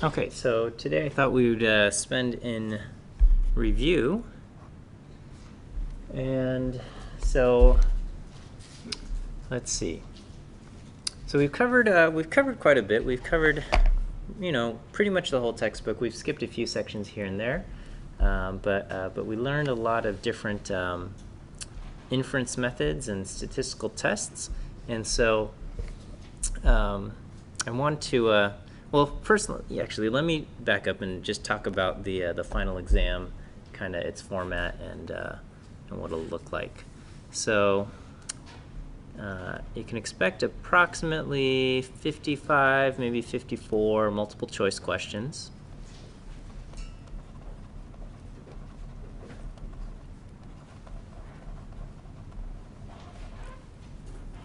Okay, so today I thought we would spend in review, and so let's see. So we've covered quite a bit. We've covered, pretty much the whole textbook. We've skipped a few sections here and there, but we learned a lot of different inference methods and statistical tests, and so I want to. Well, first, actually, let me back up and just talk about the final exam, kind of its format and what it'll look like. So you can expect approximately 55, maybe 54 multiple choice questions.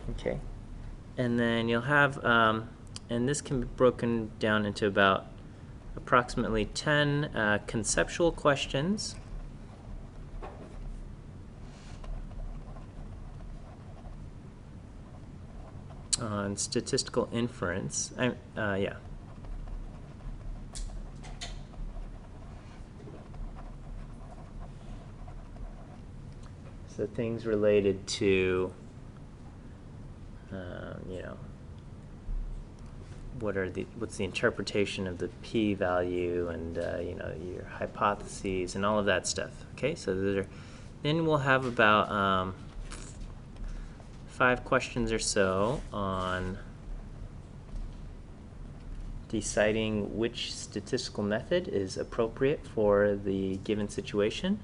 Okay, and then you'll have and this can be broken down into about approximately 10 conceptual questions. On statistical inference. Yeah. So things related to, what's the interpretation of the p-value and your hypotheses and all of that stuff. Okay, so then we'll have about 5 questions or so on deciding which statistical method is appropriate for the given situation.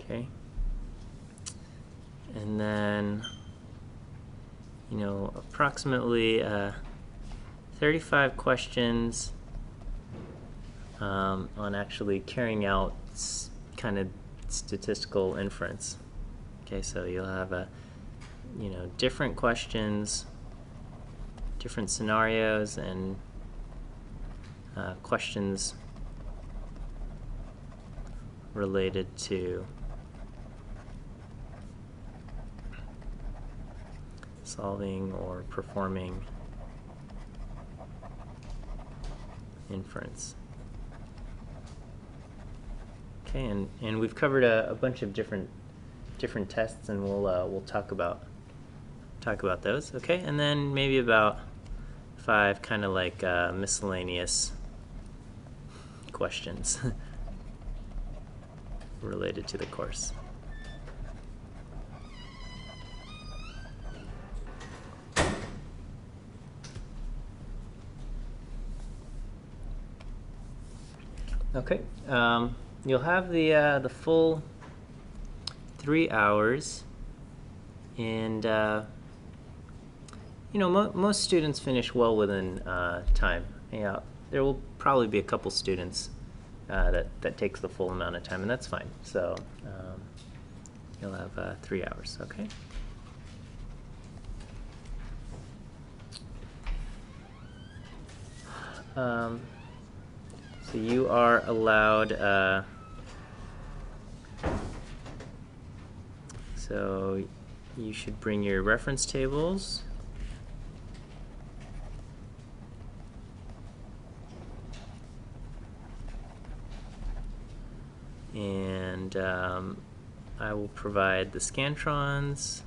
Okay, and then approximately 35 questions on actually carrying out kind of statistical inference. Okay, so you'll have different questions, different scenarios, and questions related to solving or performing inference. Okay, and we've covered a bunch of different tests, and we'll talk about those. Okay, and then maybe about 5 kind of like miscellaneous questions related to the course. Okay, you'll have the full 3 hours, and most students finish well within time. Yeah, there will probably be a couple students that takes the full amount of time, and that's fine. So you'll have 3 hours. Okay. So you are allowed, so you should bring your reference tables. And I will provide the scantrons.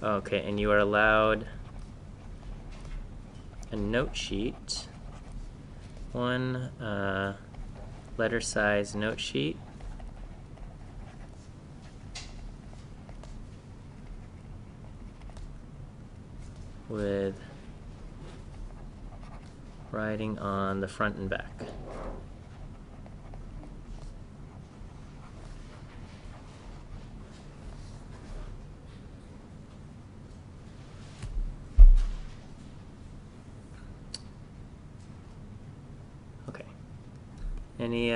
Okay, and you are allowed a note sheet, 1 letter size note sheet, with writing on the front and back. Any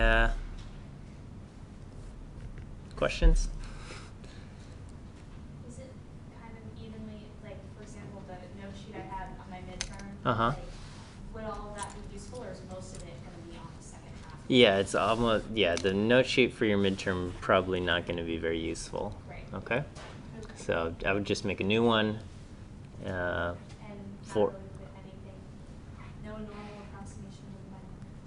questions? Is it kind of evenly, like, for example, the note sheet I had on my midterm? Uh-huh. Like, would all of that be useful, or is most of it going to be on the second half? Yeah, it's almost, yeah, the note sheet for your midterm probably not going to be very useful. Right. Okay? Okay. So I would just make a new one. And not For really put anything, no normal approximation of my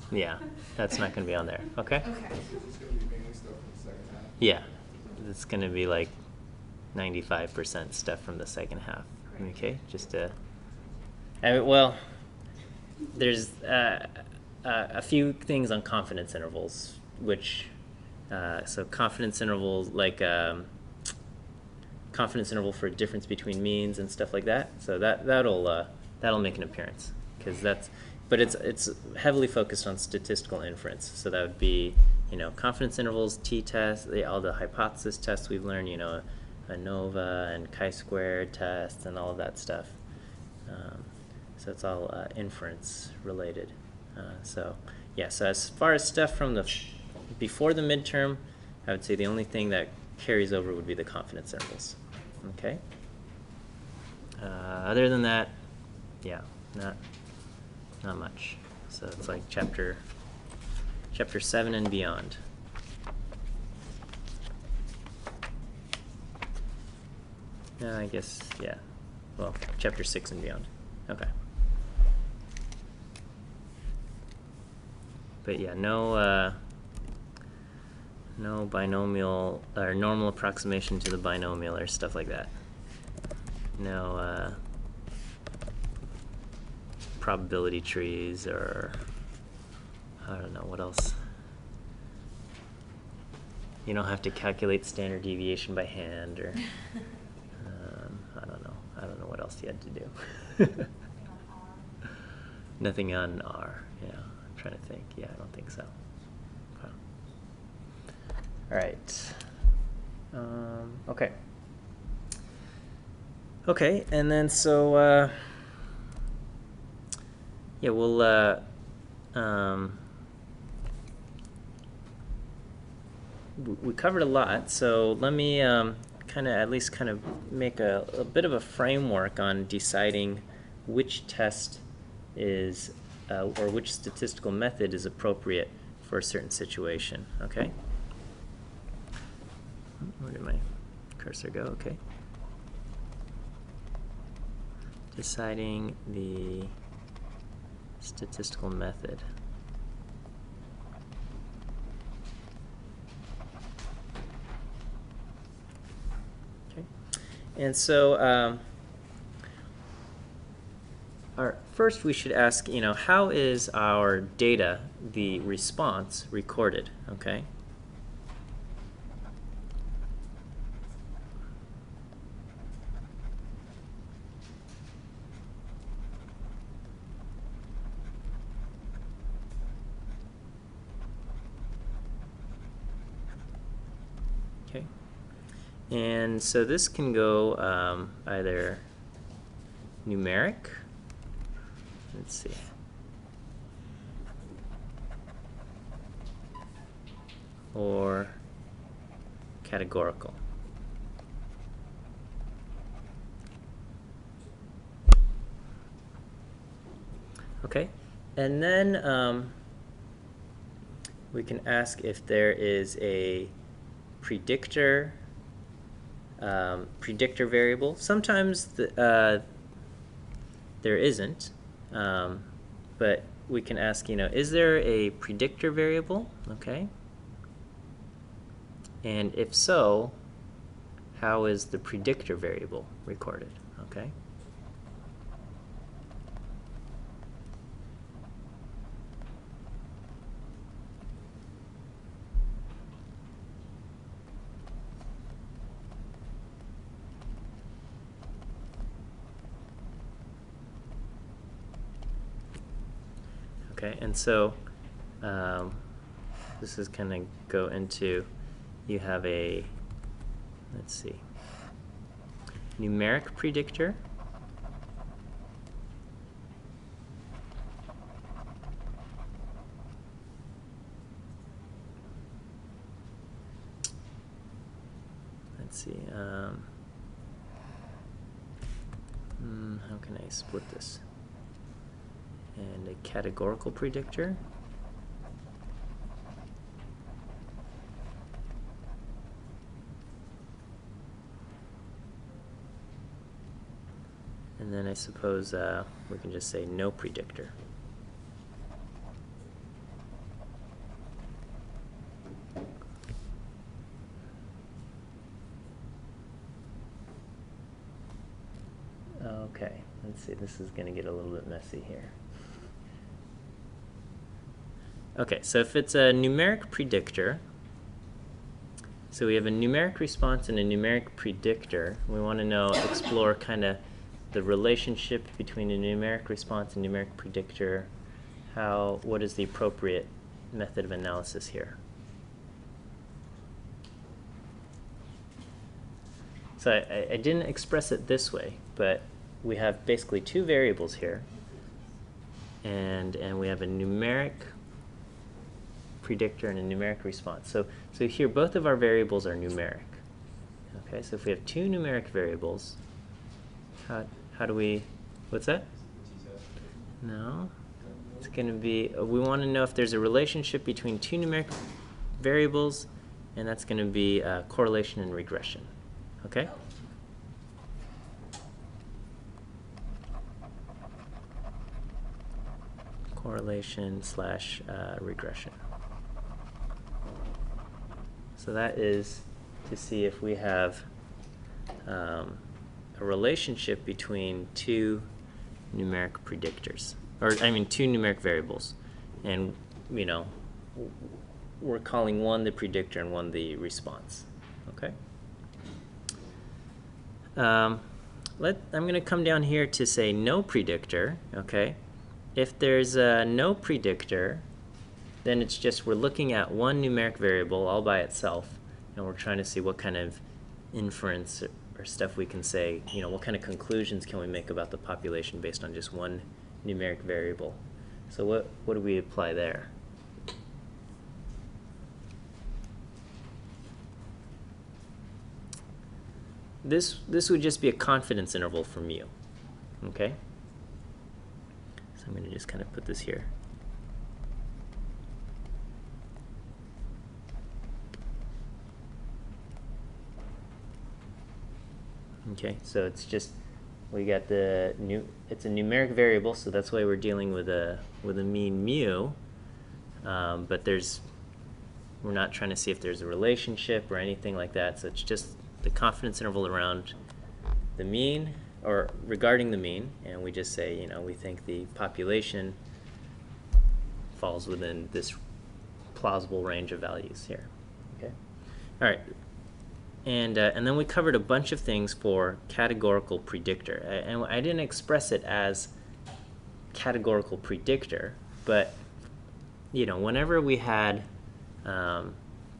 number. Yeah, that's not going to be on there. Okay? Okay. It's going to be mainly stuff from the second half? Yeah, it's going to be like 95% stuff from the second half. Great. Okay, just to. Well, there's a few things on confidence intervals, which so confidence intervals like confidence interval for a difference between means and stuff like that. So that'll make an appearance because but it's heavily focused on statistical inference. So that would be confidence intervals, t-tests, all the hypothesis tests we've learned, ANOVA and chi-squared tests and all of that stuff. So it's all inference related. So as far as stuff from before the midterm, I would say the only thing that carries over would be the confidence intervals. Okay. Other than that, yeah, not much. So it's like chapter 7 and beyond. I guess, yeah. Well, chapter 6 and beyond. Okay. But yeah, no binomial or normal approximation to the binomial or stuff like that. No probability trees or I don't know what else. You don't have to calculate standard deviation by hand or I don't know what else you had to do. Nothing on R. Yeah, I'm trying to think. Yeah, I don't think so. Okay. All right. Okay. Okay, and then so yeah, we'll we covered a lot. So let me at least make a bit of a framework on deciding which test is or which statistical method is appropriate for a certain situation. Okay. Where did my cursor go? Okay. Deciding the statistical method. Okay. And so first we should ask, how is our data, the response, recorded? Okay. Okay. And so this can go either numeric. Let's see. Or categorical. Okay, and then we can ask if there is a predictor variable. Sometimes there isn't. But we can ask, is there a predictor variable? Okay. And if so, how is the predictor variable recorded? Okay. Okay, and so this is going to go into, you have a, let's see, numeric predictor. see. How can I split this? And a categorical predictor. And then I suppose we can just say no predictor. Okay, let's see, this is going to get a little bit messy here. Okay, so if it's a numeric predictor, so we have a numeric response and a numeric predictor. We want to explore kind of the relationship between a numeric response and numeric predictor. What is the appropriate method of analysis here? So I didn't express it this way, but we have basically two variables here, and we have a numeric predictor and a numeric response. So here both of our variables are numeric. Okay, so if we have two numeric variables, how do we, what's that? No, it's going to be, we want to know if there's a relationship between two numeric variables, and that's going to be correlation and regression. Okay? Correlation / regression. So that is to see if we have a relationship between two numeric predictors, or I mean two numeric variables, and we're calling one the predictor and one the response. Okay. I'm going to come down here to say no predictor. Okay. If there's a no predictor, then it's just we're looking at one numeric variable all by itself, and we're trying to see what kind of inference or stuff we can say, what kind of conclusions can we make about the population based on just one numeric variable. So what do we apply there? This would just be a confidence interval for mu. Okay? So I'm going to just kind of put this here. Okay, so it's just, we got it's a numeric variable, so that's why we're dealing with a mean mu, but we're not trying to see if there's a relationship or anything like that, so it's just the confidence interval around the mean, or regarding the mean, and we just say, we think the population falls within this plausible range of values here. Okay, all right. And then we covered a bunch of things for categorical predictor. And I didn't express it as categorical predictor, but whenever we had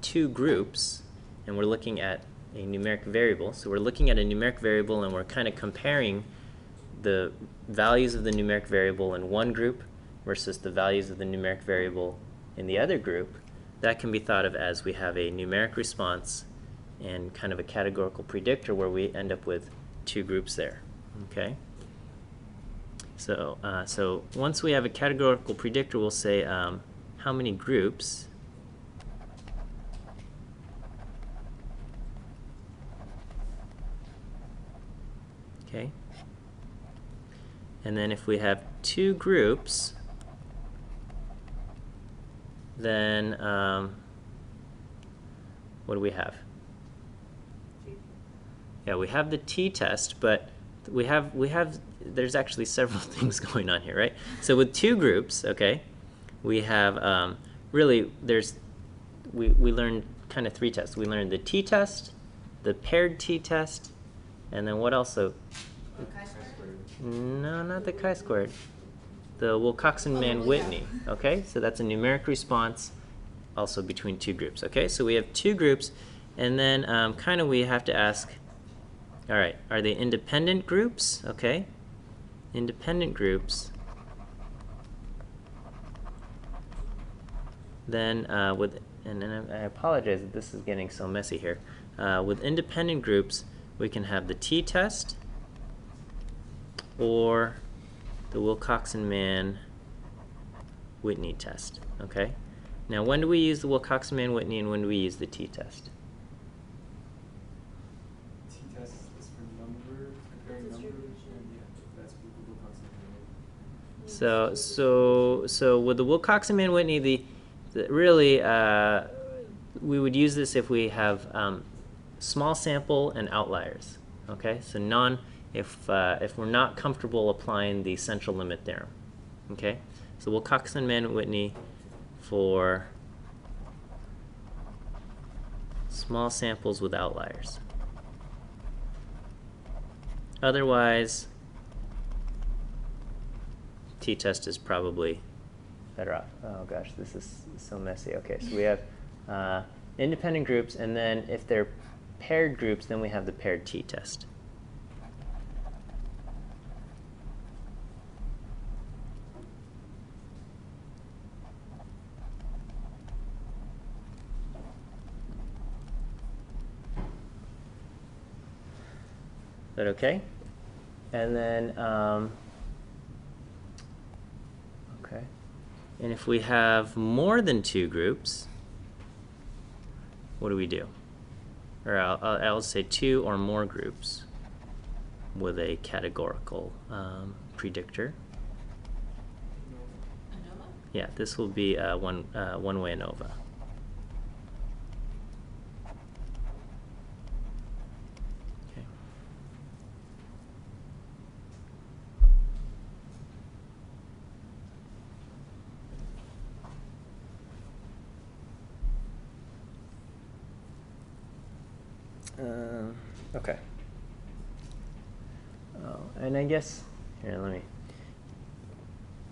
two groups and we're looking at a numeric variable, so we're looking at a numeric variable and we're kind of comparing the values of the numeric variable in one group versus the values of the numeric variable in the other group, that can be thought of as we have a numeric response and kind of a categorical predictor where we end up with two groups there. Okay. So once we have a categorical predictor, we'll say how many groups okay, and then if we have two groups, then what do we have? Yeah, we have the t-test, but there's actually several things going on here, right? So with two groups, okay, we have really we learned kind of three tests. We learned the t-test, the paired t-test, and then what else? So no, not the chi-squared. The Wilcoxon-Mann-Whitney. Okay, so that's a numeric response, also between two groups. Okay, so we have two groups, and then kind of we have to ask, all right, are they independent groups? Okay, independent groups. Then and I apologize that this is getting so messy here, with independent groups, we can have the t-test or the Wilcoxon-Mann-Whitney test. Okay. Now, when do we use the Wilcoxon-Mann-Whitney and when do we use the t-test? T-test is for number, comparing numbers, and yeah, that's what Google Wilcoxon. So with the Wilcoxon-Mann-Whitney, really we would use this if we have small sample and outliers. Okay, so if we're not comfortable applying the central limit theorem. Okay, so Wilcoxon-Mann-Whitney for small samples with outliers. Otherwise, t-test is probably better off. Oh gosh, this is so messy. Okay, so we have independent groups, and then if they're paired groups, then we have the paired t-test. Is that okay? And then, okay. And if we have more than two groups, what do we do? Or I'll say two or more groups with a categorical predictor. ANOVA? Yeah, this will be one-way ANOVA. Okay. Oh, and I guess, here, let me.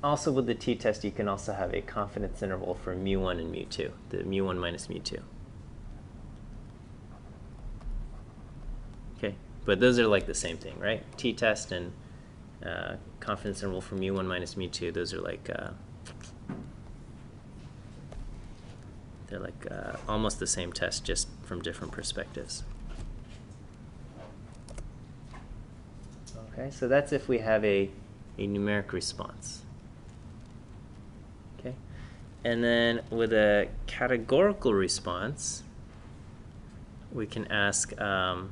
Also with the t-test, you can also have a confidence interval for mu1 and mu2, the mu1 minus mu2. Okay, but those are like the same thing, right? T-test and confidence interval for mu1 minus mu2, those are like, they're like almost the same test, just from different perspectives. Okay, so that's if we have a numeric response. Okay, and then with a categorical response, we can ask the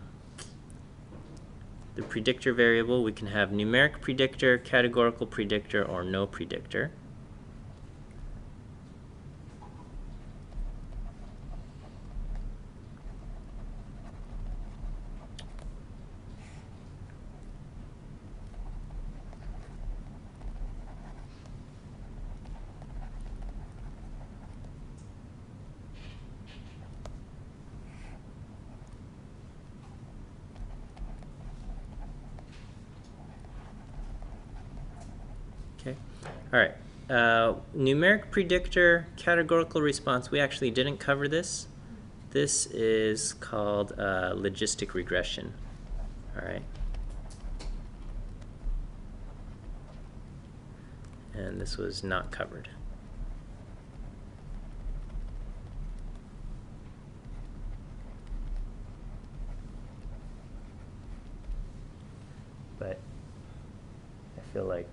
predictor variable. We can have numeric predictor, categorical predictor, or no predictor. Okay, all right. Numeric predictor, categorical response, we actually didn't cover this. This is called logistic regression, all right? And this was not covered. But I feel like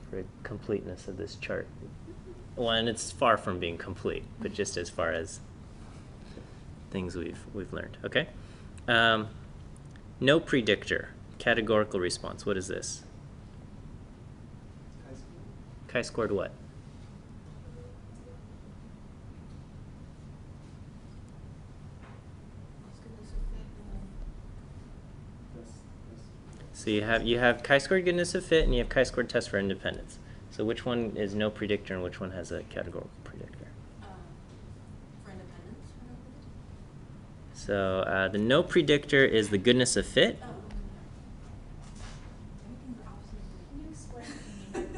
for completeness of this chart, well, and it's far from being complete, but just as far as things we've learned. Okay, no predictor, categorical response. What is this? Chi-squared what? So you have chi-squared goodness of fit and you have chi-squared test for independence. So which one is no predictor and which one has a categorical predictor? For independence? So the no predictor is the goodness of fit. Oh. Everything's opposite. Can you explain what you mean by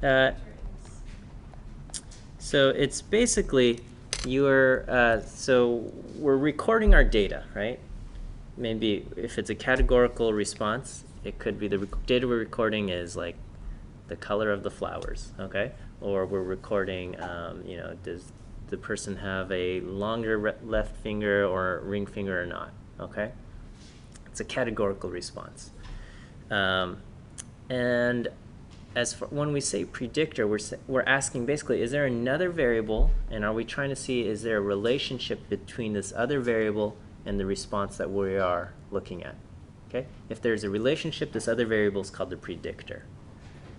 predictor? So it's basically so we're recording our data, right? Maybe if it's a categorical response, it could be the data we're recording is like the color of the flowers, okay? Or we're recording, you know, does the person have a longer left finger or ring finger or not, okay? It's a categorical response. And as for when we say predictor, we're asking basically, is there another variable, and are we trying to see, is there a relationship between this other variable and the response that we are looking at? Okay? If there's a relationship, this other variable is called the predictor.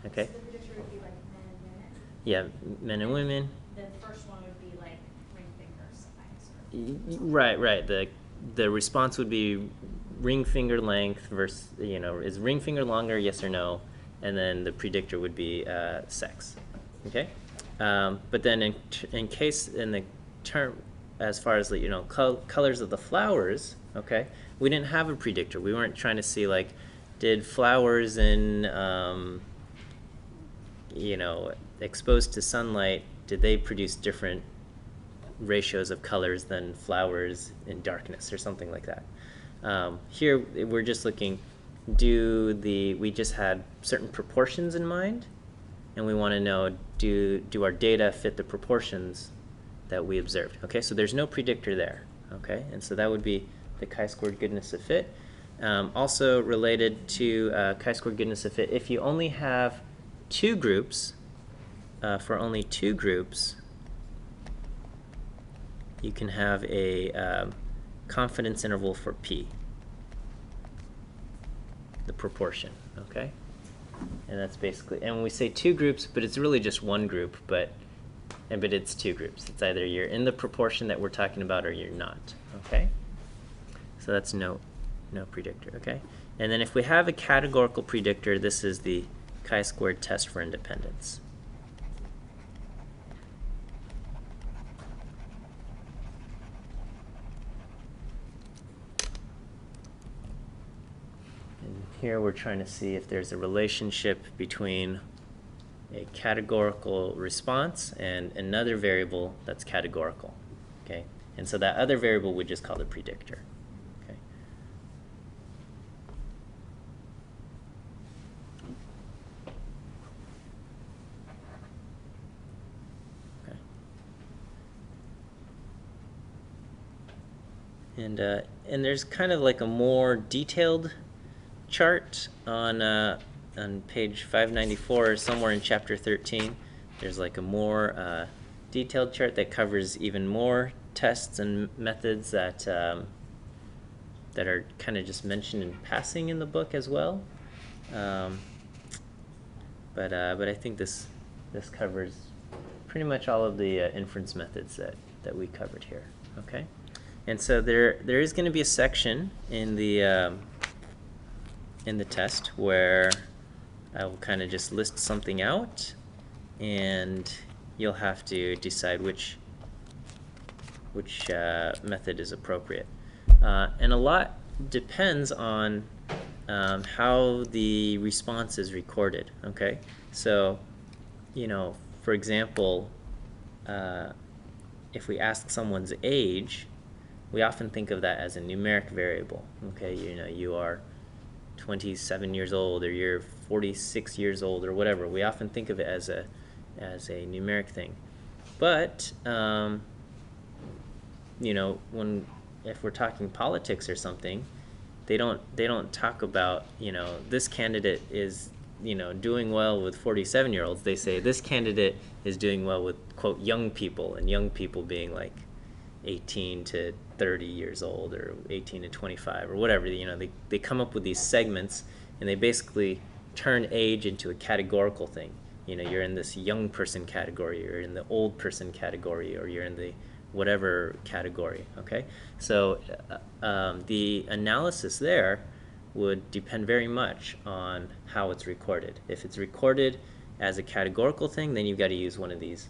Okay? So the predictor would be like men and women? Yeah, men and women. The first one would be like ring finger size. Right. The response would be ring finger length versus, is ring finger longer, yes or no? And then the predictor would be sex. Okay? But then in the term, as far as colors of the flowers, okay, we didn't have a predictor. We weren't trying to see like, did flowers in exposed to sunlight, did they produce different ratios of colors than flowers in darkness or something like that. Here we're just looking, we just had certain proportions in mind, and we want to know, do our data fit the proportions that we observed? Okay, so there's no predictor there. Okay, and so that would be the Chi-squared goodness of fit. Also related to Chi-squared goodness of fit, if you only have two groups, for only two groups, you can have a confidence interval for P, the proportion, okay? And that's basically, and when we say two groups, but it's really just one group, but it's two groups. It's either you're in the proportion that we're talking about or you're not, okay? So that's no predictor, okay? And then if we have a categorical predictor, this is the chi-squared test for independence. And here we're trying to see if there's a relationship between a categorical response and another variable that's categorical, okay? And so that other variable we just call the predictor, okay? Okay. And there's kind of like a more detailed chart on page 594, somewhere in chapter 13. There's like a more detailed chart that covers even more tests and methods that are kind of just mentioned in passing in the book as well. But I think this covers pretty much all of the inference methods that we covered here. Okay, and so there is going to be a section in the test where I will kind of just list something out, and you'll have to decide which method is appropriate. And a lot depends on how the response is recorded, okay? So, for example, if we ask someone's age, we often think of that as a numeric variable, okay? You are 27 years old, or you're 46 years old, or whatever. We often think of it as a numeric thing. But if we're talking politics or something, they don't talk about this candidate is doing well with 47-year-olds. They say this candidate is doing well with, quote, young people, and young people being like 18 to 30 years old, or 18 to 25, or whatever. They come up with these segments, and they basically turn age into a categorical thing. You're in this young person category, or in the old person category, or you're in the whatever category, okay? So the analysis there would depend very much on how it's recorded. If it's recorded as a categorical thing, then you've got to use one of these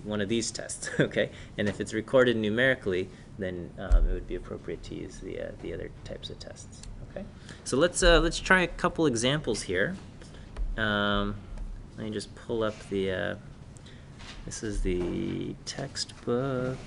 one of these tests, okay? And if it's recorded numerically, then it would be appropriate to use the other types of tests, okay? So let's try a couple examples here. Let me just pull up the. This is the textbook.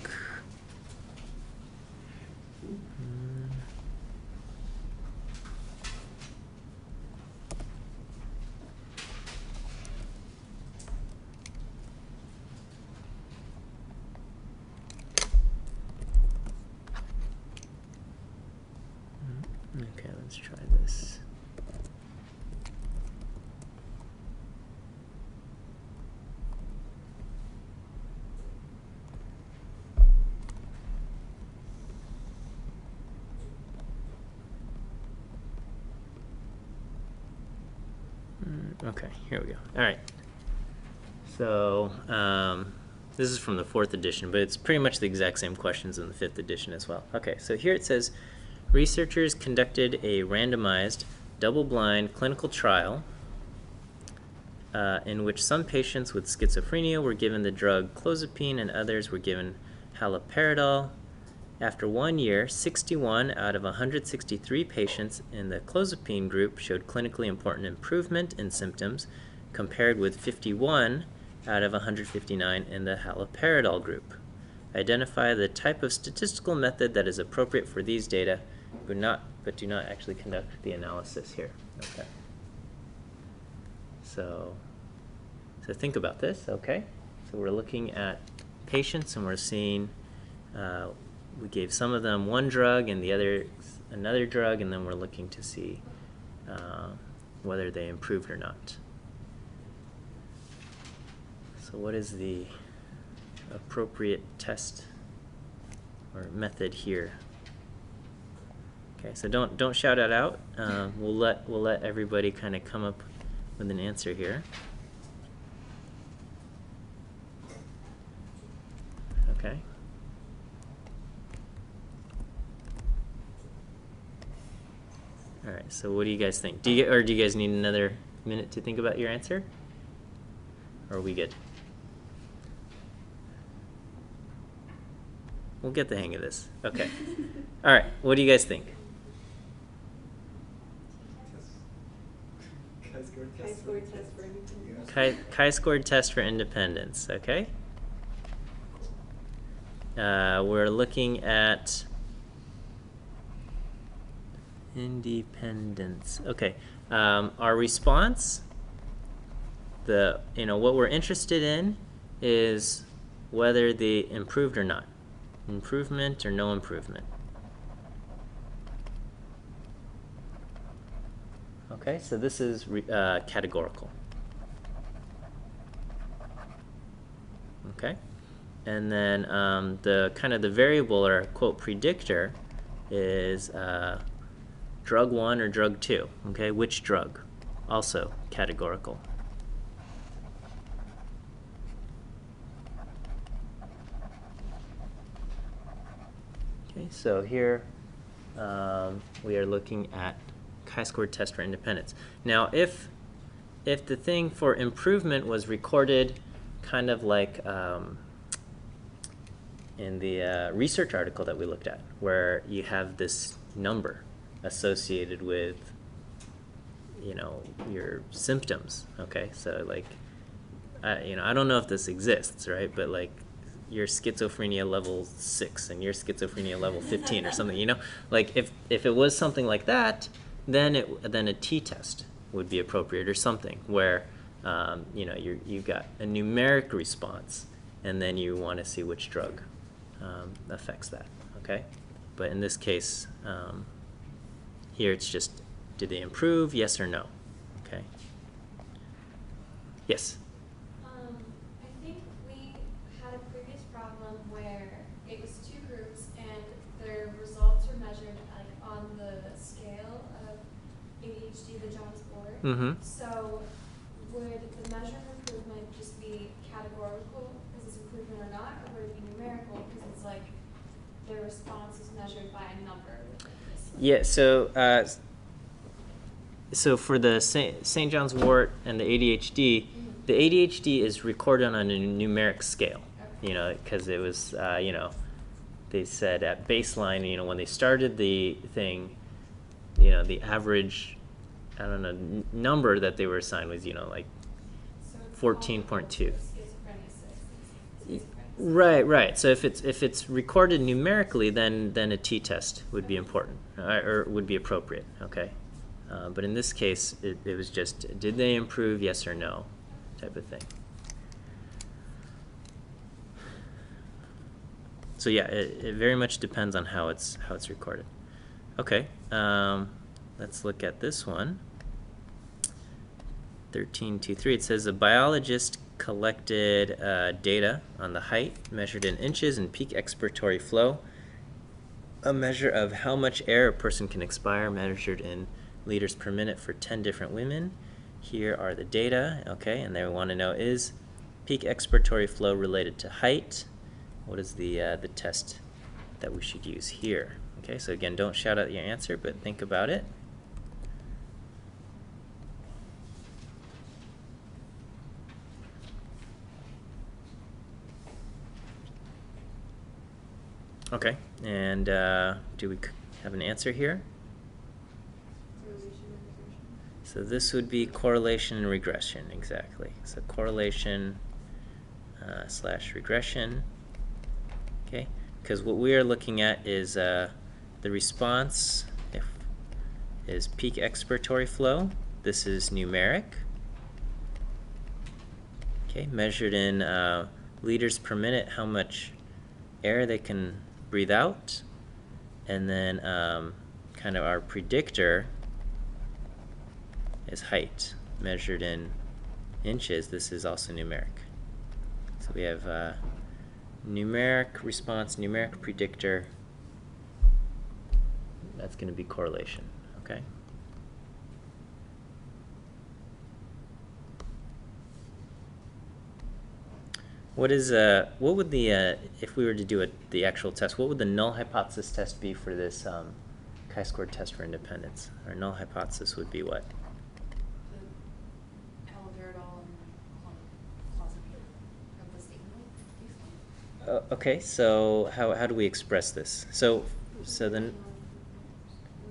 Okay, let's try this. Okay, here we go. All right. So this is from the 4th edition, but it's pretty much the exact same questions in the 5th edition as well. Okay, so here it says, researchers conducted a randomized, double-blind clinical trial in which some patients with schizophrenia were given the drug clozapine and others were given haloperidol. After 1 year, 61 out of 163 patients in the clozapine group showed clinically important improvement in symptoms, compared with 51 out of 159 in the haloperidol group. Identify the type of statistical method that is appropriate for these data, but do not actually conduct the analysis here. Okay. So think about this, okay? So we're looking at patients and we're seeing we gave some of them one drug and the other another drug, and then we're looking to see whether they improved or not. So what is the appropriate test or method here? Okay, so don't shout it out. We'll let everybody kind of come up with an answer here. Okay. All right. So what do you guys think? Do you guys need another minute to think about your answer? Or are we good? We'll get the hang of this. Okay. All right. What do you guys think? Chi-squared test for independence. Chi-squared test for independence. Okay. We're looking at independence. Okay. Our response, what we're interested in is whether they improved or not. Improvement or no improvement. Okay, so this is categorical. Okay, and then the variable or quote predictor is drug 1 or drug 2. Okay, which drug? Also categorical. Okay, so here we are looking at chi-squared test for independence. Now, if the thing for improvement was recorded kind of like in the research article that we looked at, where you have this number associated with your symptoms. Okay, so like I don't know if this exists, right? But like your schizophrenia level 6 and your schizophrenia level 15 or something, like if it was something like that, then a t-test would be appropriate, or something where you've got a numeric response and then you want to see which drug affects that. Okay, but in this case here it's just, did they improve, yes or no? Okay. Yes. I think we had a previous problem where it was 2 groups and their results were measured like on the scale of ADHD, the Johns board. Mm-hmm. So would the measure of improvement just be categorical because it's improvement or not, or would it be numerical because it's like their response is measured by a number? Yeah, so for the St. John's wort and the ADHD, the ADHD is recorded on a numeric scale, because it was, they said at baseline, when they started the thing, the average, number that they were assigned was, like 14.2. Right. So if it's recorded numerically, then a t-test would be important, or would be appropriate. Okay, but in this case, it was just, did they improve, yes or no, type of thing. So yeah, it very much depends on how it's recorded. Okay, let's look at this one. 13.2.3, it says a biologist collected data on the height measured in inches and peak expiratory flow, a measure of how much air a person can expire measured in liters per minute for 10 different women. Here are the data, okay, and they want to know, is peak expiratory flow related to height? What is the test that we should use here? Okay, so again, don't shout out your answer, but think about it. Okay, and do we have an answer here? So this would be correlation and regression, exactly. So correlation slash regression, okay? Because what we are looking at is the response is peak expiratory flow. This is numeric, okay? Measured in liters per minute, how much air they can breathe out, and then kind of our predictor is height measured in inches. This is also numeric. So we have numeric response, numeric predictor. That's going to be correlation, okay? What would the if we were to do the actual test, what would the null hypothesis test be for this chi-squared test for independence? Our null hypothesis would be what? The haloperidol and clozapine of the statement. Okay, so how do we express this? So then.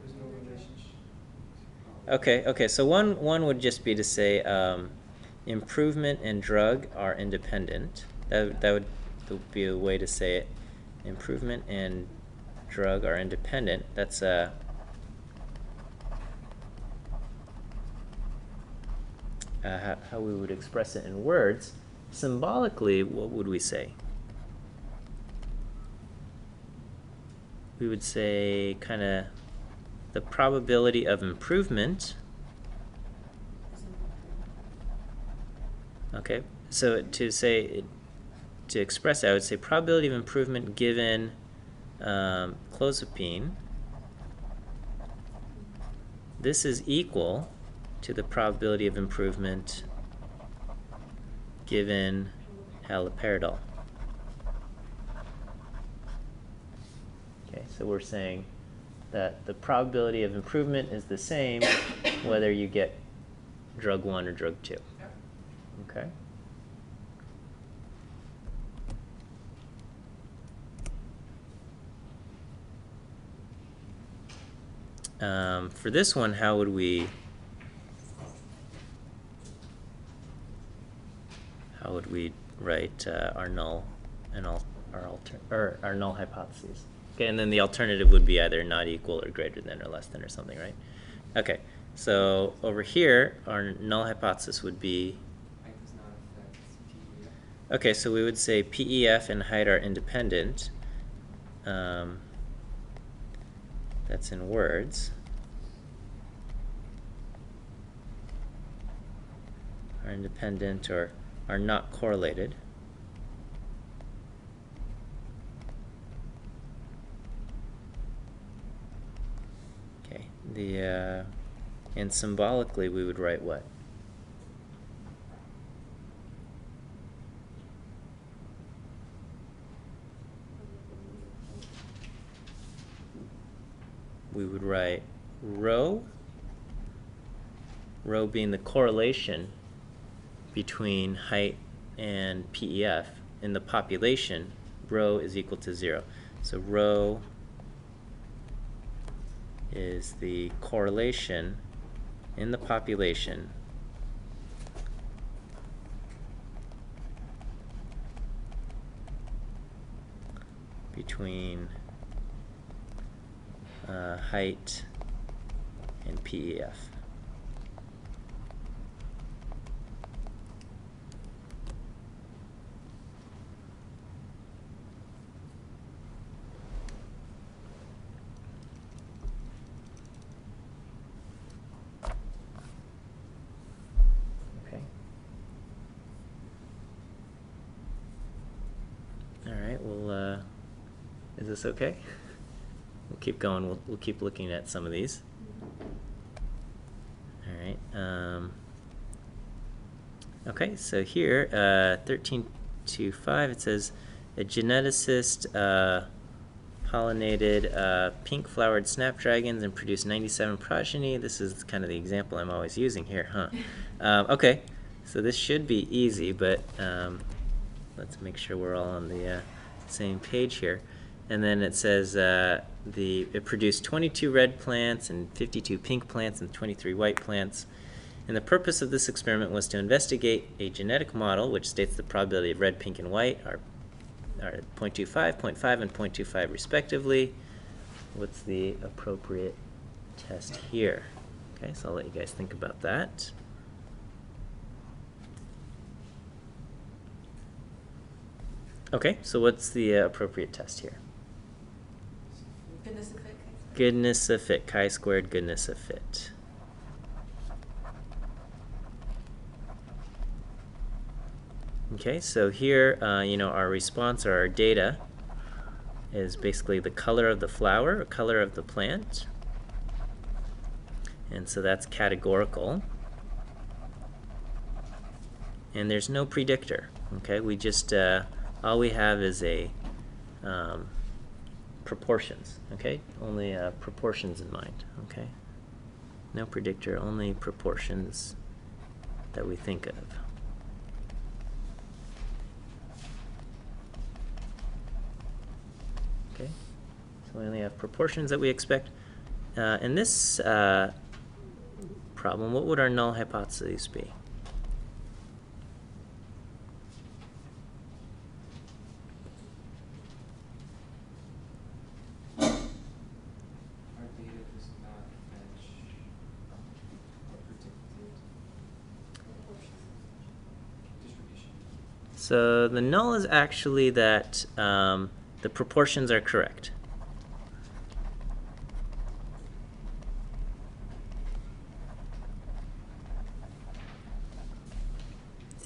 There's no relationship. Okay. So one would just be to say improvement and drug are independent. That would be a way to say it. Improvement and drug are independent. That's how we would express it in words. Symbolically, what would we say? We would say kind of the probability of improvement. Okay, so to express it, I would say probability of improvement given clozapine. This is equal to the probability of improvement given haloperidol. Okay, so we're saying that the probability of improvement is the same whether you get drug 1 or drug 2. Okay. For this one, how would we write our null and our null hypotheses? Okay, and then the alternative would be either not equal or greater than or less than or something, right? Okay, so over here, our null hypothesis would be. Height does not affect PEF. Okay, so we would say PEF and height are independent. That's in words. Are independent or are not correlated. Okay, and symbolically we would write what? We would write rho being the correlation between height and PEF. In the population, rho is equal to 0. So rho is the correlation in the population between height and PEF. this okay? We'll keep going. We'll keep looking at some of these. All right. Okay, so here, 13.2.5, it says a geneticist pollinated pink-flowered snapdragons and produced 97 progeny. This is kind of the example I'm always using here, huh? Okay, so this should be easy, but let's make sure we're all on the same page here. And then it says it produced 22 red plants and 52 pink plants and 23 white plants. And the purpose of this experiment was to investigate a genetic model which states the probability of red, pink, and white are 0.25, 0.5, and 0.25 respectively. What's the appropriate test here? Okay, so I'll let you guys think about that. Okay, so what's the appropriate test here? Goodness of fit. Goodness of fit, chi-squared goodness of fit. Okay, so here, our response or our data is basically the color of the flower, or color of the plant. And so that's categorical. And there's no predictor, okay? We just, all we have is a proportions, okay? Only proportions in mind, okay? No predictor, only proportions that we think of. Okay, so we only have proportions that we expect. In this problem, what would our null hypotheses be? Our data does not match our predicted distribution. So the null is actually that the proportions are correct.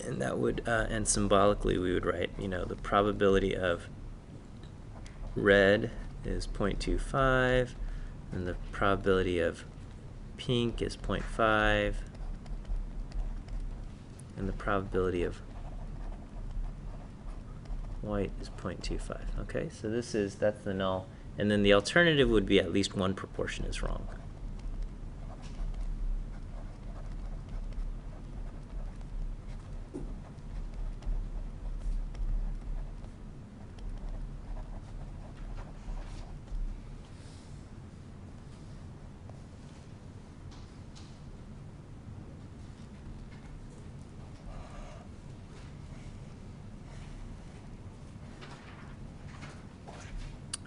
And that would, and symbolically we would write, the probability of red is 0.25, and the probability of pink is 0.5, and the probability of white is 0.25. Okay, so that's the null. And then the alternative would be at least one proportion is wrong.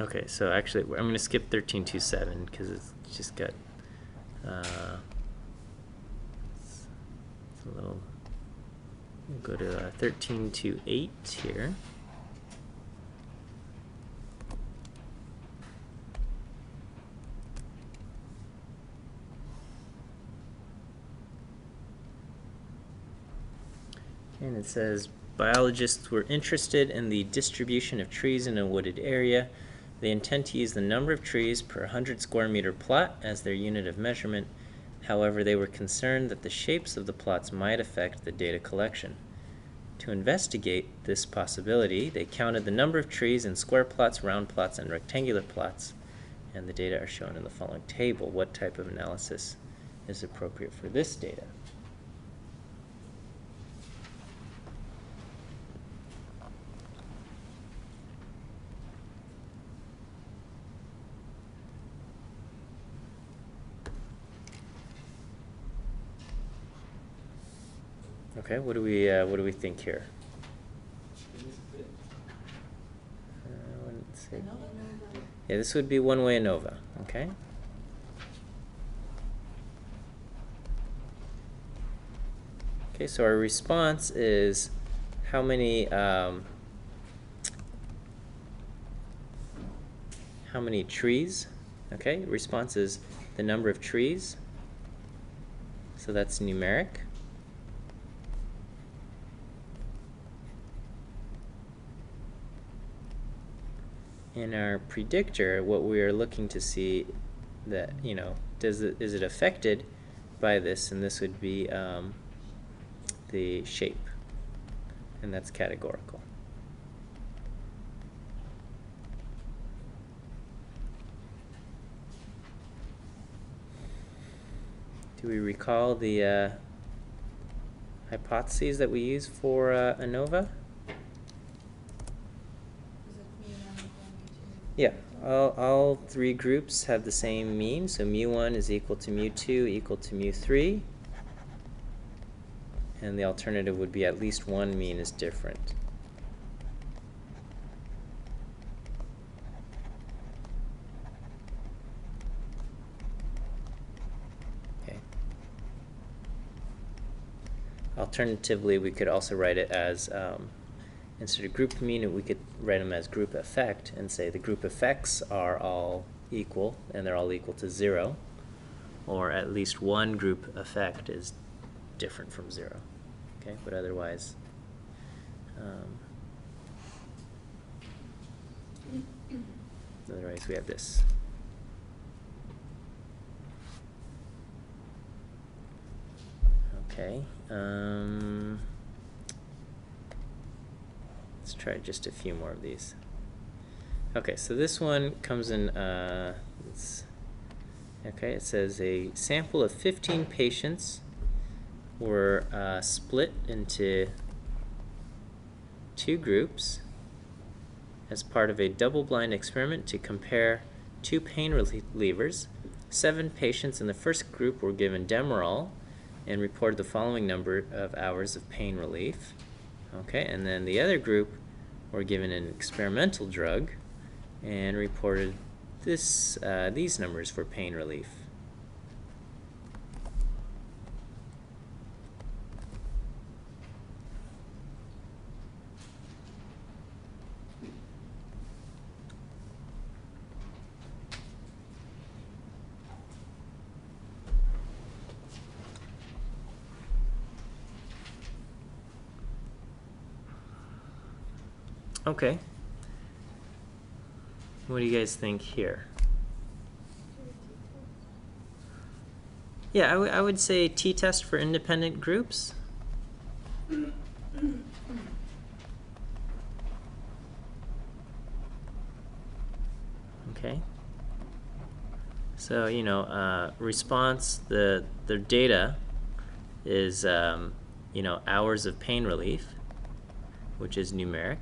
Okay, so actually, I'm going to skip 13.2.7 because it's just got it's a little. We'll go to 13.2.8 here. And it says biologists were interested in the distribution of trees in a wooded area. They intend to use the number of trees per 100 square meter plot as their unit of measurement. However, they were concerned that the shapes of the plots might affect the data collection. To investigate this possibility, they counted the number of trees in square plots, round plots, and rectangular plots, and the data are shown in the following table. What type of analysis is appropriate for this data? Okay, what do we think here? Let's see. Yeah, this would be one-way ANOVA. Okay. Okay, so our response is how many trees? Okay, response is the number of trees. So that's numeric. in our predictor, what we are looking to see that, is it affected by this, and this would be the shape, and that's categorical. Do we recall the hypotheses that we use for ANOVA? Yeah, all three groups have the same mean, so mu1 is equal to mu2 equal to mu3, and the alternative would be at least one mean is different. Okay. Alternatively, we could also write it as instead of group mean, we could write them as group effect and say the group effects are all equal and they're all equal to 0, or at least one group effect is different from 0. Okay, but otherwise, we have this. Okay. Let's try just a few more of these. Okay, so this one comes in, okay, it says a sample of 15 patients were split into 2 groups as part of a double-blind experiment to compare 2 pain relievers. 7 patients in the first group were given Demerol and reported the following number of hours of pain relief. Okay, and then the other group were given an experimental drug and reported these numbers for pain relief. Okay. What do you guys think here? Yeah, I would say t-test for independent groups. Okay. So, response, the data is, hours of pain relief, which is numeric.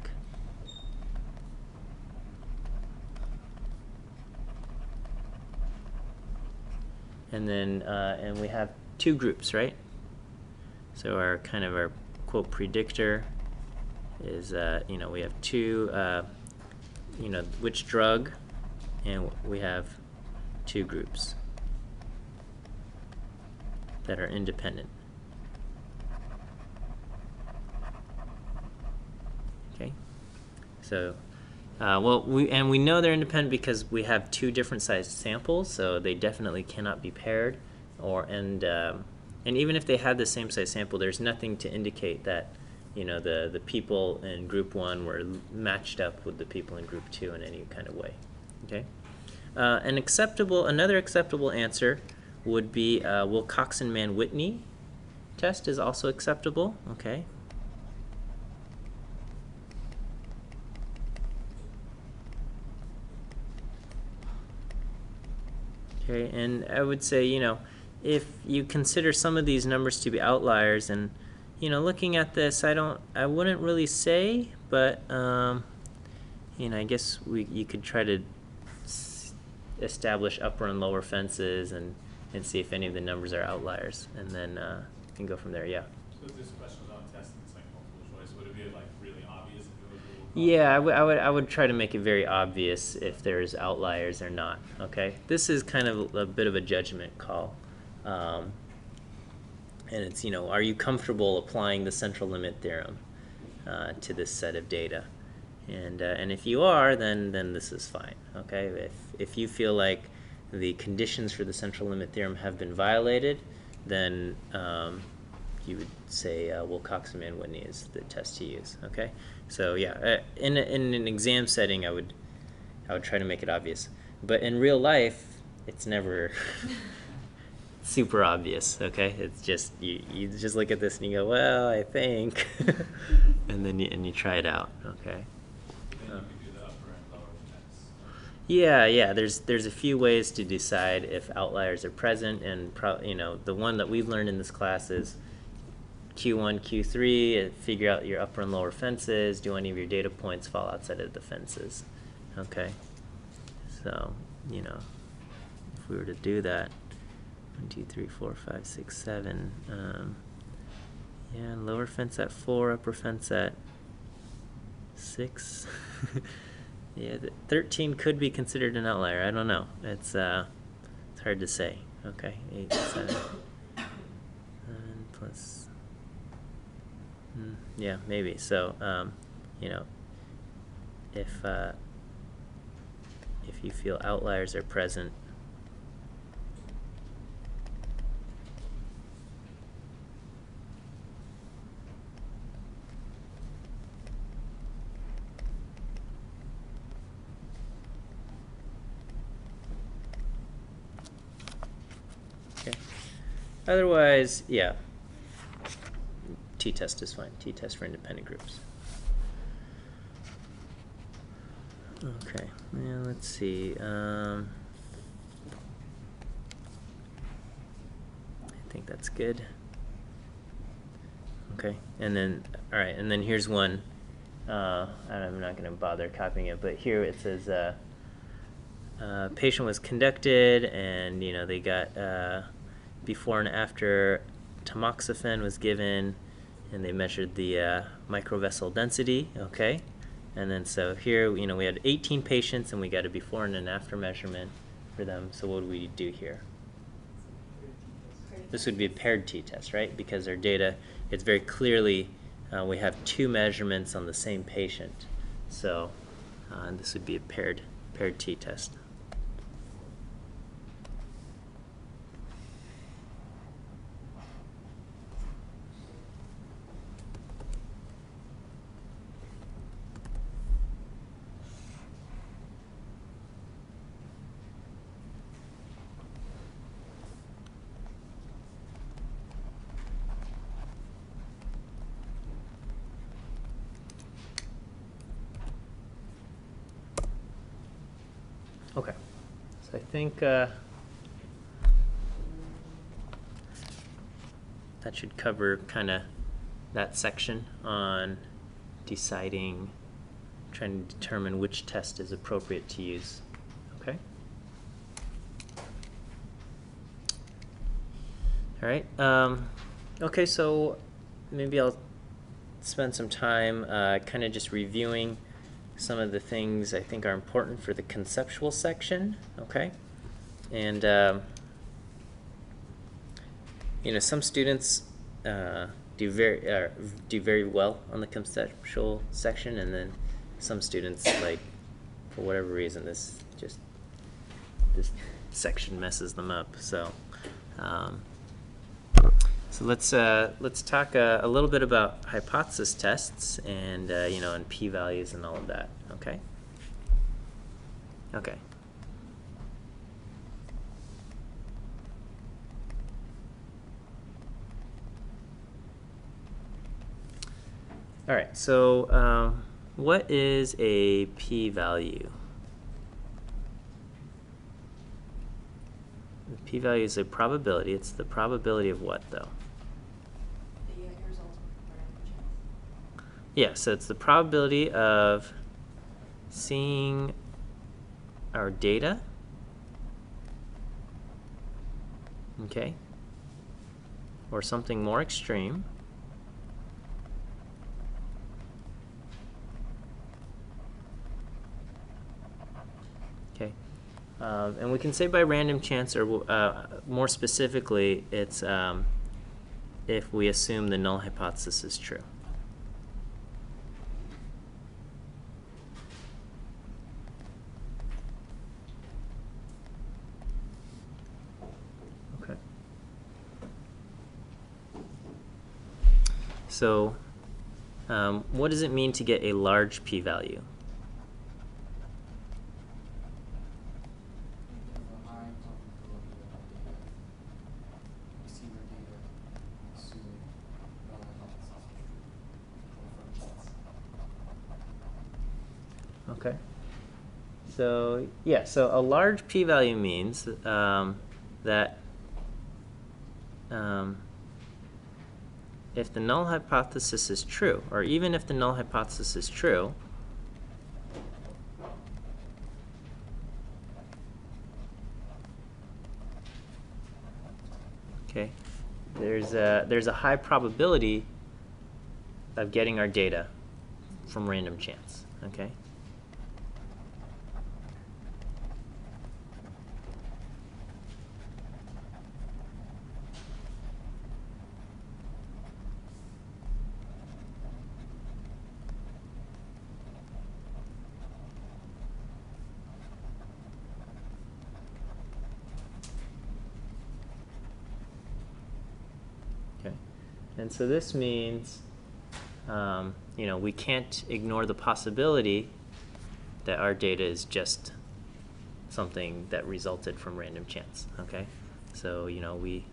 And then, and we have 2 groups, right? So our quote predictor is, we have 2, which drug, and we have 2 groups that are independent. Okay, so we know they're independent because we have 2 different sized samples, so they definitely cannot be paired, and even if they had the same size sample, there's nothing to indicate that the people in group 1 were matched up with the people in group 2 in any kind of way. Okay, another acceptable answer would be Wilcoxon-Mann-Whitney test is also acceptable. Okay. Okay, and I would say, if you consider some of these numbers to be outliers, and, looking at this, I wouldn't really say, but, I guess you could try to establish upper and lower fences and see if any of the numbers are outliers, and then you can go from there, yeah. So this question is on test and it's like multiple choice. Would it be like really obvious if it was a Yeah, I would try to make it very obvious if there's outliers or not. Okay, this is kind of a bit of a judgment call, and it's are you comfortable applying the central limit theorem to this set of data, and if you are, then this is fine. Okay, if you feel like the conditions for the central limit theorem have been violated, then you would say Wilcoxon-Mann-Whitney is the test to use. Okay, so yeah, in an exam setting, I would I would try to make it obvious. But in real life, it's never super obvious, okay? It's just, you just look at this and you go, well, I think, and then you try it out, okay? Then you can do the upper and lower fence. Yeah, there's a few ways to decide if outliers are present, and the one that we've learned in this class is Q1, Q3, figure out your upper and lower fences, do any of your data points fall outside of the fences, okay? So, if we were to do that, 1, 2, 3, 4, 5, 6, 7, yeah, lower fence at 4, upper fence at 6. Yeah, 13 could be considered an outlier. I don't know. It's hard to say. Okay, 8, 7, 7 plus. Yeah, maybe. So, if you feel outliers are present, okay. Otherwise, yeah, t-test is fine. T-test for independent groups. Okay, yeah, let's see. I think that's good. Okay, and then, all right, and then here's one. I'm not going to bother copying it, but here it says patient was conducted, and they got before and after tamoxifen was given, and they measured the microvessel density. Okay. And then so here, we had 18 patients, and we got a before and an after measurement for them. So what do we do here? This would be a paired t-test, right? Because our data, it's very clearly, we have 2 measurements on the same patient. So this would be a paired t-test. Okay, so I think that should cover kind of that section on deciding, trying to determine which test is appropriate to use. Okay? All right. Okay, so maybe I'll spend some time kind of just reviewing some of the things I think are important for the conceptual section, okay? And, some students do very well on the conceptual section, and then some students, like, for whatever reason, this section messes them up. So, let's talk a little bit about hypothesis tests and and p-values and all of that. Okay. Okay. All right. So, what is a p-value? The p-value is a probability. It's the probability of what, though? Yeah, so it's the probability of seeing our data, okay, or something more extreme, okay, and we can say by random chance, or more specifically, it's if we assume the null hypothesis is true. So, what does it mean to get a large p-value? Okay. So yeah, so a large p-value means that if the null hypothesis is true, or even if the null hypothesis is true, okay, there's a high probability of getting our data from random chance. Okay. And so this means, we can't ignore the possibility that our data is just something that resulted from random chance. Okay, so we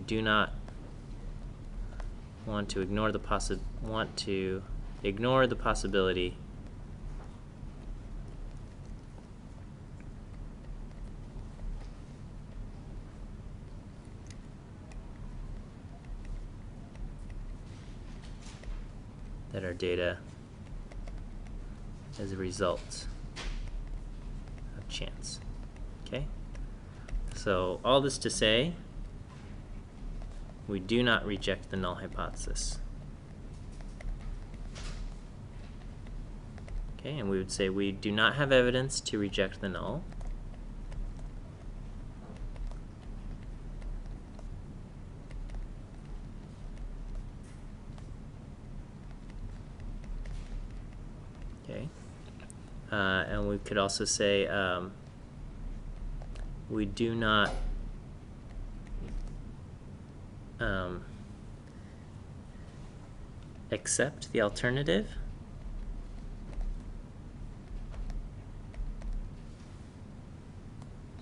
do not want to ignore the possibility that our data is a result of chance. Okay? So all this to say, we do not reject the null hypothesis. Okay, and we would say we do not have evidence to reject the null. Okay, and we could also say we do not accept the alternative.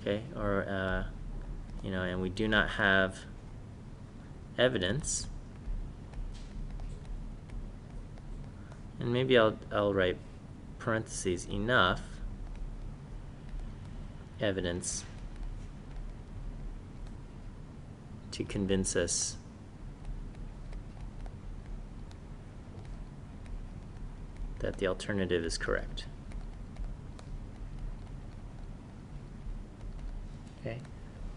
Okay, or and we do not have evidence. And maybe I'll write parentheses enough evidence to convince us that the alternative is correct. Okay.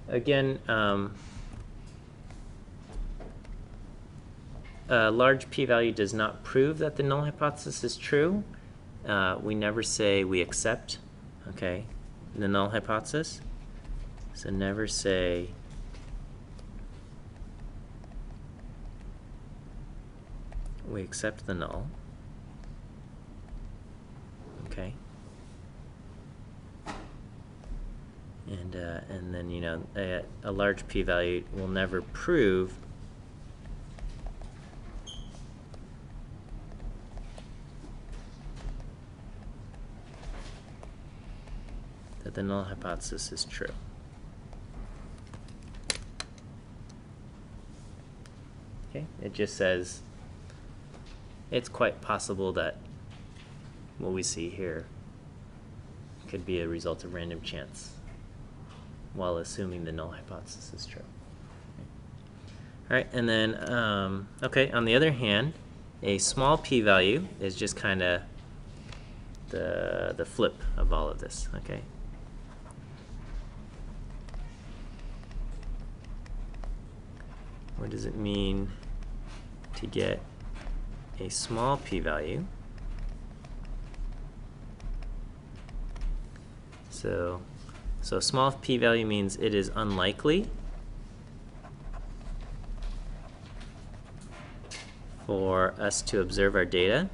Again, a large p-value does not prove that the null hypothesis is true. We never say we accept, okay, the null hypothesis. So never say we accept the null. Okay. And then a large p-value will never prove that the null hypothesis is true. Okay, it just says it's quite possible that what we see here could be a result of random chance, while assuming the null hypothesis is true. All right, and then, okay, on the other hand, a small p-value is just kind of the flip of all of this, okay? What does it mean to get a small p-value? So small p-value means it is unlikely for us to observe our data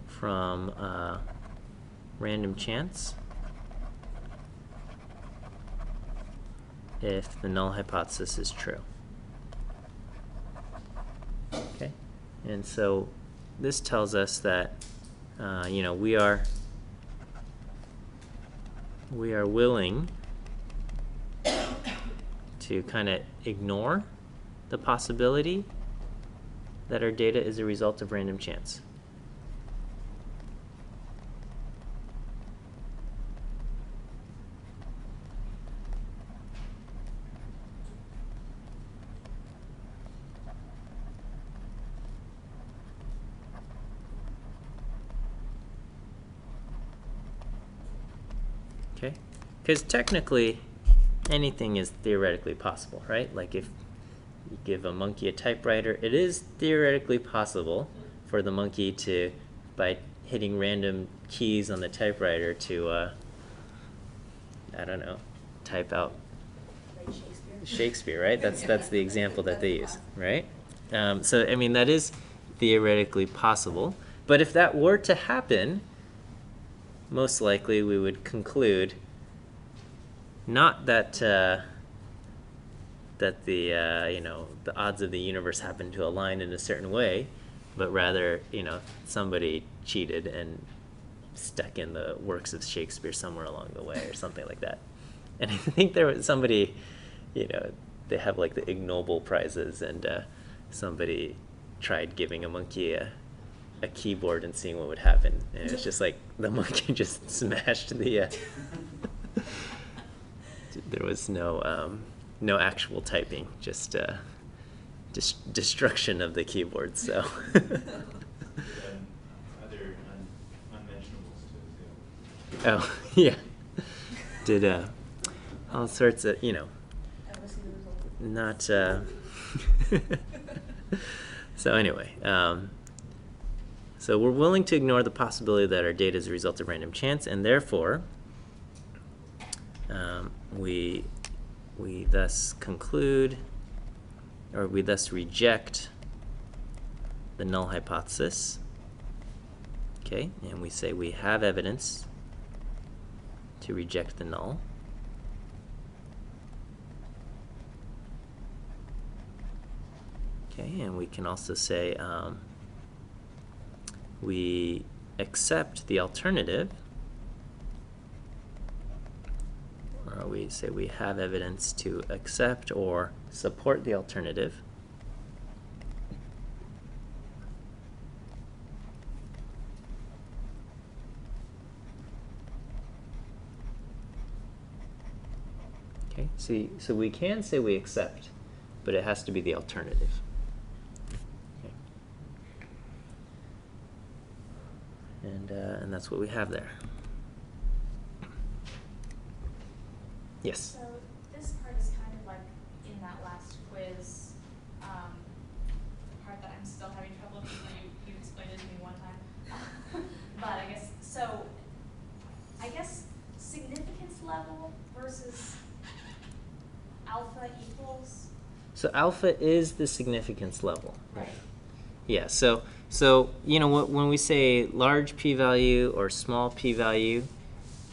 from random chance if the null hypothesis is true. Okay, and so this tells us that we are willing to kind of ignore the possibility that our data is a result of random chance? Okay, because technically anything is theoretically possible, right? Like if you give a monkey a typewriter, it is theoretically possible for the monkey to, by hitting random keys on the typewriter, to, I don't know, type out Like Shakespeare. Shakespeare, right? That's the example that they use, right? So, I mean, that is theoretically possible. But if that were to happen, most likely we would conclude not that that the you know, the odds of the universe happen to align in a certain way, but rather, you know, somebody cheated and stuck in the works of Shakespeare somewhere along the way or something like that. And I think there was somebody, you know, they have like the Ig Nobel prizes, and somebody tried giving a monkey a keyboard and seeing what would happen, and it was just like the monkey just smashed the there was no no actual typing, just destruction of the keyboard. So Other unmentionables too. oh yeah, did all sorts of, you know, Ever see the result? not so anyway, so we're willing to ignore the possibility that our data is a result of random chance, and therefore we thus conclude, or we thus reject the null hypothesis. Okay, and we say we have evidence to reject the null. Okay, and we can also say we accept the alternative, or we say we have evidence to accept or support the alternative. Okay, so we can say we accept, but it has to be the alternative. Okay. And that's what we have there. Yes? So this part is kind of like in that last quiz, the part that I'm still having trouble with, where you explained it to me one time. But I guess significance level versus alpha equals. So alpha is the significance level. Right. Yeah, so you know, when we say large p-value or small p-value,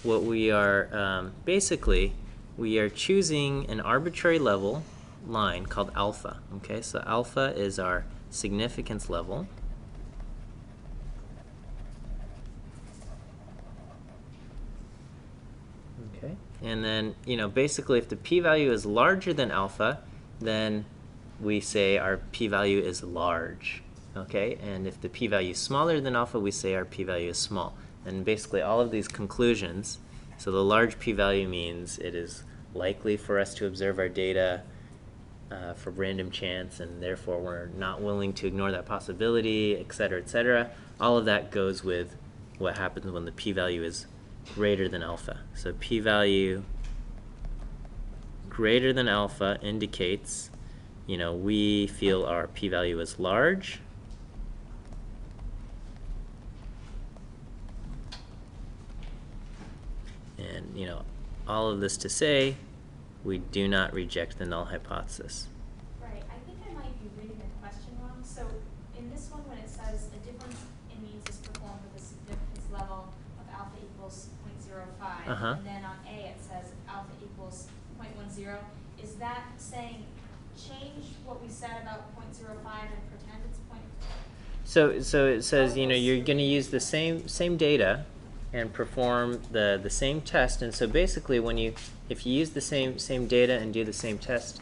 what we are basically, we are choosing an arbitrary level line called alpha. Okay, so alpha is our significance level. Okay, and then, you know, basically if the p-value is larger than alpha, then we say our p-value is large. Okay, and if the p-value is smaller than alpha, we say our p-value is small. And basically all of these conclusions, so the large p-value means it is likely for us to observe our data for random chance, and therefore we're not willing to ignore that possibility, et cetera, et cetera. All of that goes with what happens when the p-value is greater than alpha. So p-value greater than alpha indicates, you know, we feel our p-value is large. And, you know, all of this to say, we do not reject the null hypothesis. Right, I think I might be reading the question wrong. So in this one, when it says a difference in means is performed with a significance level of alpha equals 0.05, and then on A it says alpha equals 0.10, is that saying change what we said about 0.05 and pretend it's So it says, you know, you're going to use the same data and perform the same test. And so basically, if you use the same data and do the same test,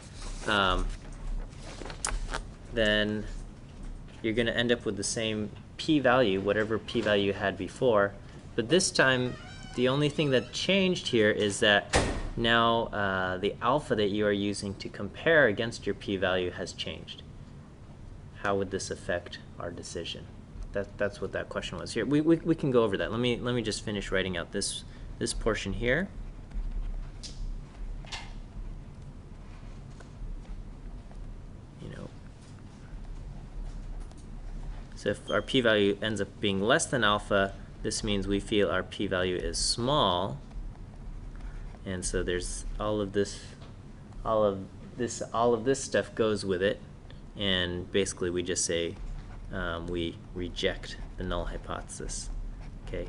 then you're going to end up with the same p-value, whatever p-value you had before. But this time, the only thing that changed here is that now the alpha that you are using to compare against your p-value has changed. How would this affect our decision? That's what that question was here. We can go over that. Let me just finish writing out this portion here. So if our p-value ends up being less than alpha, this means we feel our p-value is small, and so there's all of this stuff goes with it, and basically we just say we reject the null hypothesis. Okay,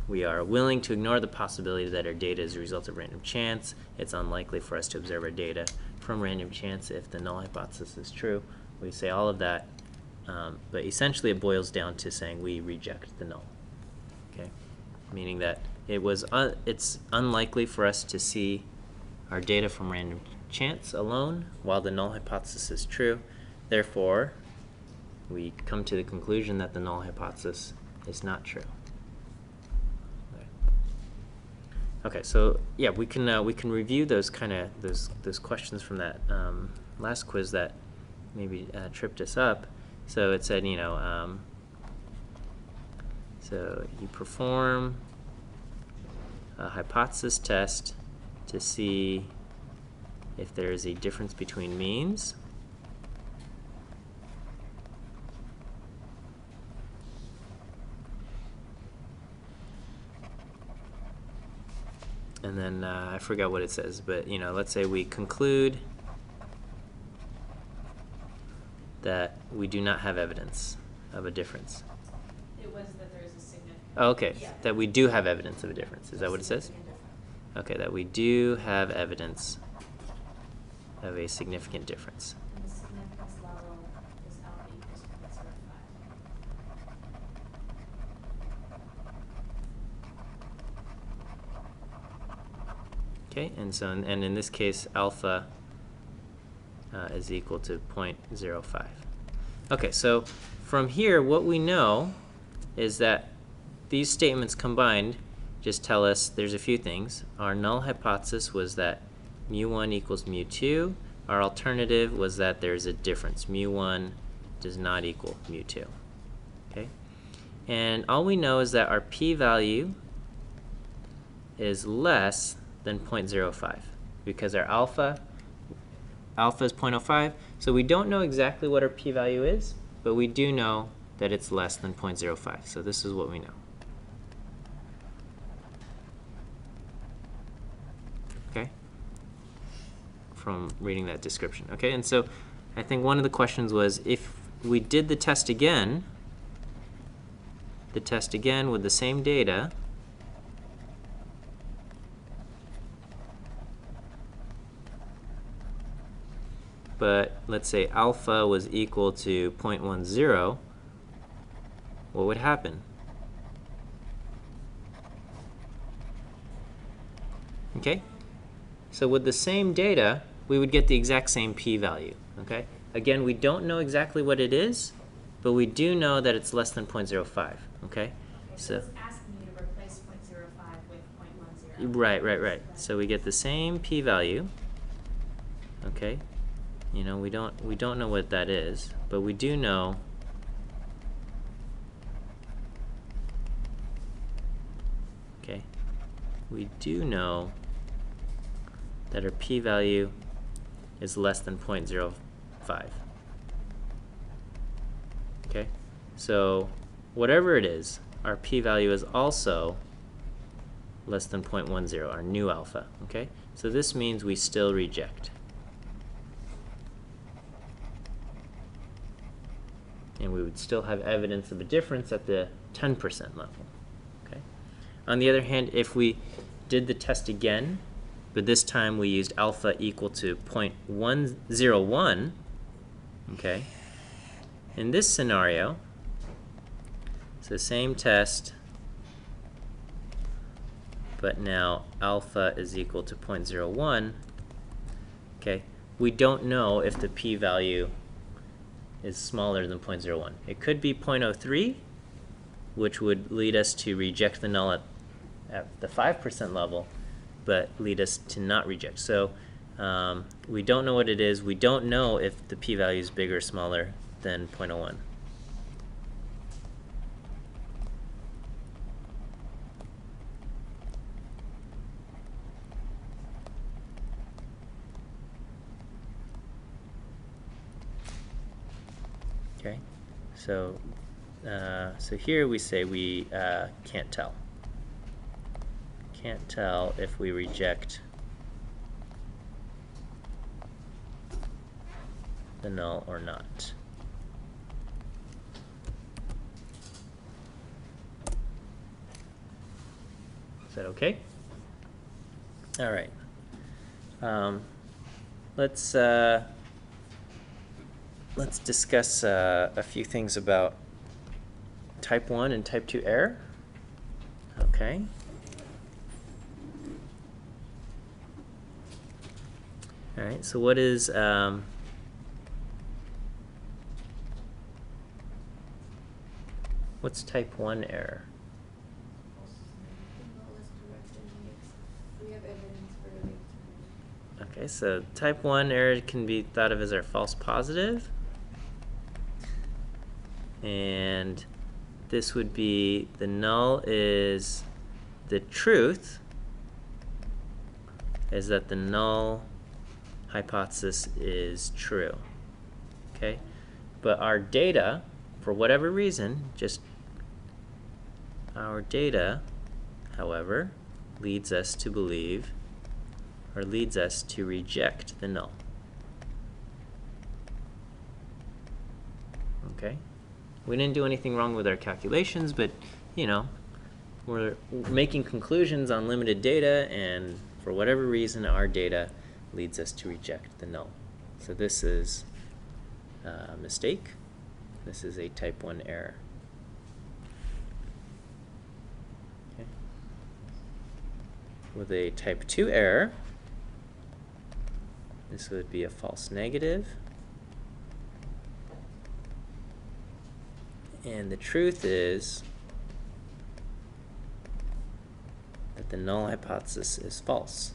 we are willing to ignore the possibility that our data is a result of random chance. It's unlikely for us to observe our data from random chance if the null hypothesis is true. We say all of that. But essentially it boils down to saying we reject the null, okay? Meaning that it's unlikely for us to see our data from random chance alone while the null hypothesis is true. Therefore, we come to the conclusion that the null hypothesis is not true. Okay, so yeah, we can review those those questions from that last quiz that maybe tripped us up. So it said, so you perform a hypothesis test to see if there is a difference between means. And then I forgot what it says, but let's say we conclude that we do not have evidence of a difference. It was that there is a significant. Oh, okay, Yeah. that we do have evidence of a difference. Is that what it says? Significant difference. Okay, that we do have evidence of a significant difference. And the significance level is alpha equals 0.05. Okay, and so and in this case, alpha is equal to 0.05. Okay, so from here, what we know is that these statements combined just tell us there's a few things. Our null hypothesis was that mu1 equals mu2. Our alternative was that there's a difference. Mu1 does not equal mu2. Okay, and all we know is that our p-value is less than 0.05 because our alpha is 0.05, so we don't know exactly what our p-value is, but we do know that it's less than 0.05, so this is what we know. Okay, from reading that description. Okay, and so I think one of the questions was if we did the test again with the same data, but let's say alpha was equal to 0.10, what would happen? Okay, so with the same data, we would get the exact same p-value. Okay, again, we don't know exactly what it is, but we do know that it's less than 0.05. Okay, Okay, so it's asking you to replace 0.05 with 0.10. Right. So we get the same p-value. Okay. We don't know what that is, but we do know we do know that our p-value is less than 0.05. Okay, so whatever it is, our p-value is also less than 0.10, our new alpha. Okay, so this means we still reject. And we would still have evidence of a difference at the 10% level. Okay. On the other hand, if we did the test again, but this time we used alpha equal to 0.101, okay, in this scenario, it's the same test, but now alpha is equal to 0.01, okay, we don't know if the p-value is smaller than 0.01. It could be 0.03, which would lead us to reject the null at the 5% level, but lead us to not reject. So we don't know what it is. We don't know if the p-value is bigger or smaller than 0.01. Okay, so here we say we can't tell. Can't tell if we reject the null or not. Is that okay? All right. Let's discuss a few things about type 1 and type 2 error. Okay. All right, so what is what's type 1 error? We have evidence for it. Okay, so type 1 error can be thought of as our false positive. And this would be the null is the truth is that the null hypothesis is true. Okay? But our data, for whatever reason, just our data, however, leads us to believe or leads us to reject the null. Okay? We didn't do anything wrong with our calculations, but, you know, we're making conclusions on limited data, and for whatever reason, our data leads us to reject the null. So this is a mistake. This is a type 1 error. Okay. With a type 2 error, this would be a false negative. And the truth is that the null hypothesis is false.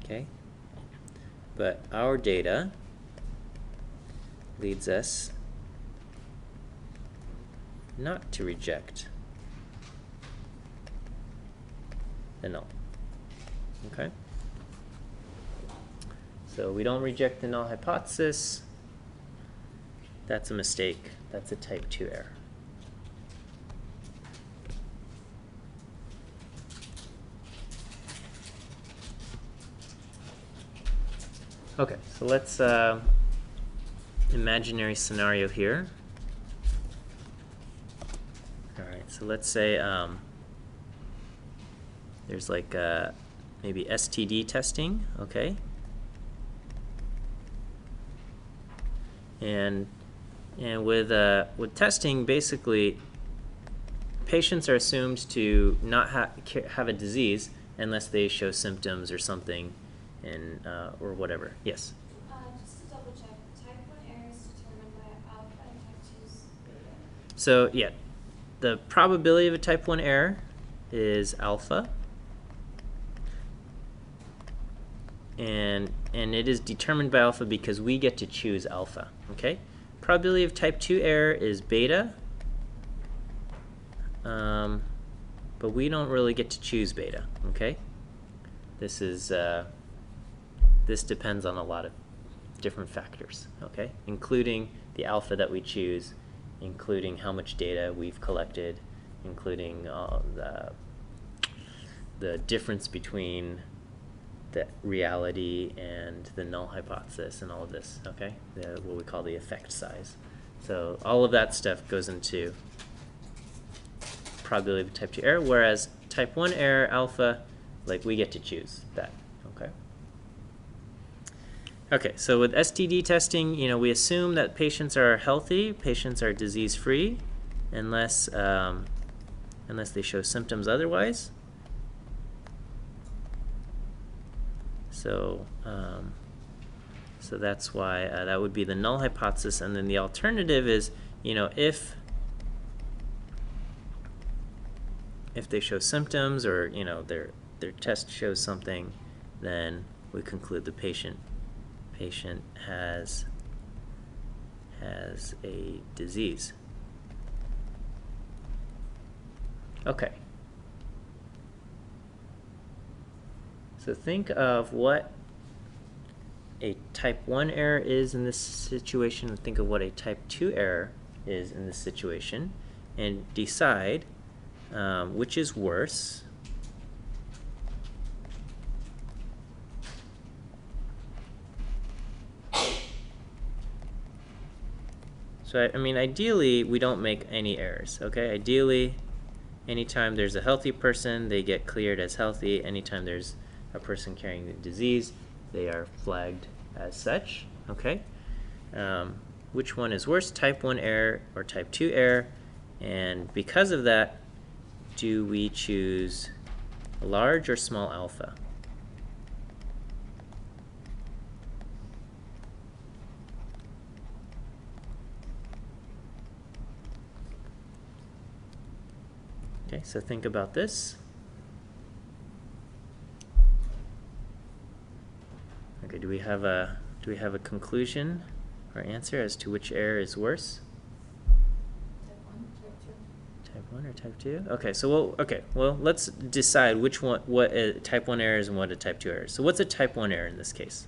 Okay? But our data leads us not to reject the null. Okay? So we don't reject the null hypothesis. That's a mistake. That's a type 2 error. Okay, so let's imaginary scenario here. All right, so let's say there's like maybe STD testing, okay? And with testing, basically, patients are assumed to not have a disease unless they show symptoms or something, and or whatever. Yes. Just to double check, type 1 error is determined by alpha and type 2's beta. So yeah, the probability of a type 1 error is alpha, and it is determined by alpha because we get to choose alpha. Okay. Probability of type 2 error is beta, but we don't really get to choose beta. Okay, this is this depends on a lot of different factors. Okay, including the alpha that we choose, including how much data we've collected, including the difference between the reality and the null hypothesis and all of this, okay? What we call the effect size. So all of that stuff goes into probability of type 2 error, whereas type 1 error, alpha, like we get to choose that, okay? Okay, so with STD testing, you know, we assume that patients are healthy, patients are disease-free, unless they show symptoms otherwise. So that's why that would be the null hypothesis, and then the alternative is, if they show symptoms, or their test shows something, then we conclude the patient has a disease. Okay. So think of what a type 1 error is in this situation, and think of what a type 2 error is in this situation, and decide which is worse. So I mean, ideally, we don't make any errors, okay? Ideally, anytime there's a healthy person, they get cleared as healthy. Anytime there's a person carrying the disease, they are flagged as such, okay? Which one is worse, type 1 error or type 2 error? And because of that, do we choose large or small alpha? Okay, so think about this. Okay, do we have a conclusion or answer as to which error is worse? Type 1 or type 2? Okay, so well, let's decide which one, what a type 1 error is and what a type 2 error is. So what's a type 1 error in this case?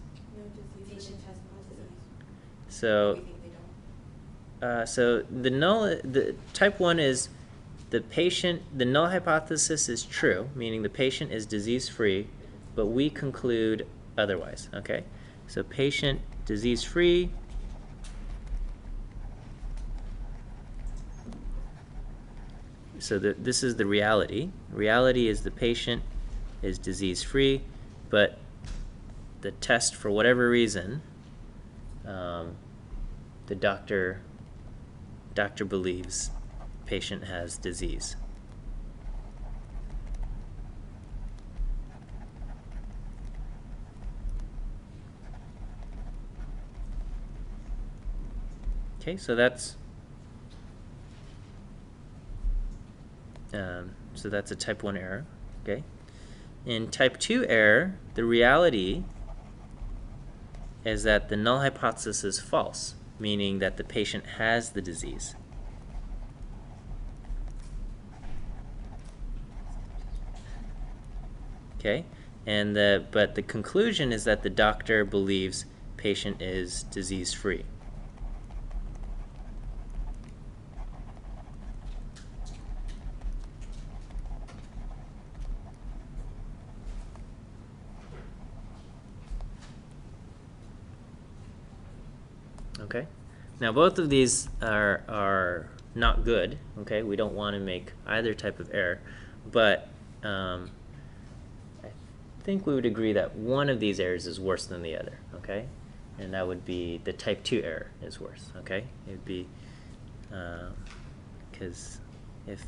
Patient has no disease. So We think they don't. so the type 1 is the null hypothesis is true, meaning the patient is disease-free, but we conclude otherwise, okay? So patient disease-free, so this is the reality. Reality is the patient is disease-free, but the test, for whatever reason, the doctor believes patient has disease. Okay, so that's a type 1 error. Okay, in type 2 error, the reality is that the null hypothesis is false, meaning that the patient has the disease. Okay, but the conclusion is that the doctor believes patient is disease-free. Okay, now both of these are not good. Okay, we don't want to make either type of error, but I think we would agree that one of these errors is worse than the other. Okay, and that would be the type 2 error is worse. Okay, it would be because if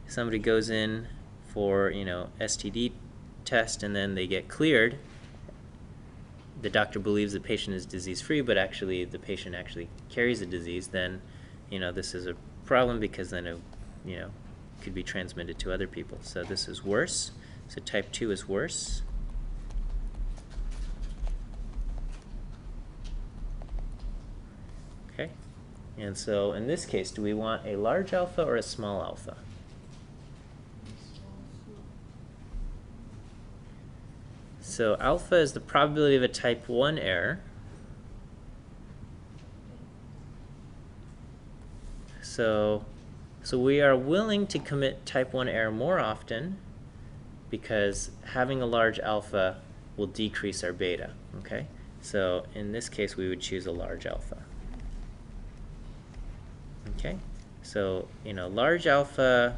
somebody goes in for STD test and then they get cleared, the doctor believes the patient is disease-free, but actually the patient actually carries the disease, then this is a problem, because then it could be transmitted to other people. So this is worse. So type 2 is worse. Okay, and so in this case, do we want a large alpha or a small alpha? So alpha is the probability of a type 1 error. So we are willing to commit type 1 error more often, because having a large alpha will decrease our beta. Okay, so in this case we would choose a large alpha. Okay, so large alpha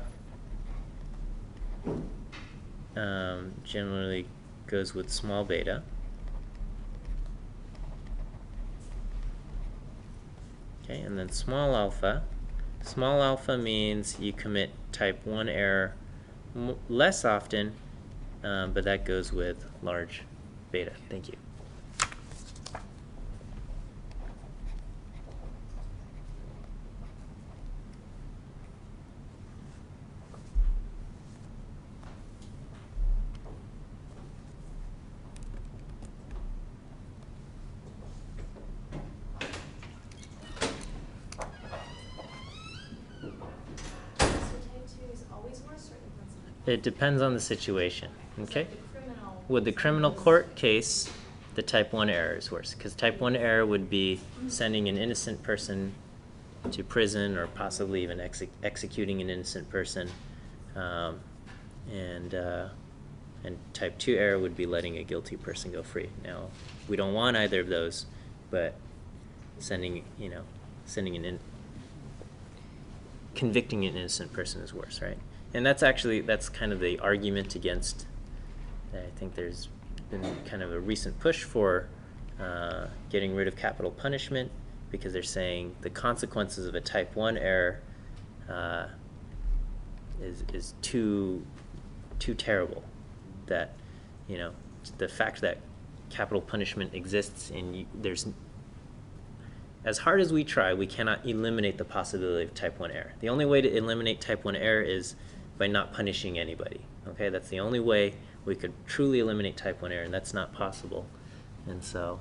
generally goes with small beta. Okay, and then small alpha means you commit type 1 error less often, but that goes with large beta. Thank you. It depends on the situation, okay? The criminal. With the criminal court case, the type 1 error is worse, because type 1 error would be sending an innocent person to prison or possibly even executing an innocent person. And type 2 error would be letting a guilty person go free. Now, we don't want either of those, but convicting an innocent person is worse, right? And that's kind of the argument against, I think there's been kind of a recent push for getting rid of capital punishment, because they're saying the consequences of a type 1 error is too terrible, that the fact that capital punishment exists and there's, as hard as we try, we cannot eliminate the possibility of type 1 error. The only way to eliminate type 1 error is by not punishing anybody. Okay, that's the only way we could truly eliminate type 1 error, and that's not possible. And so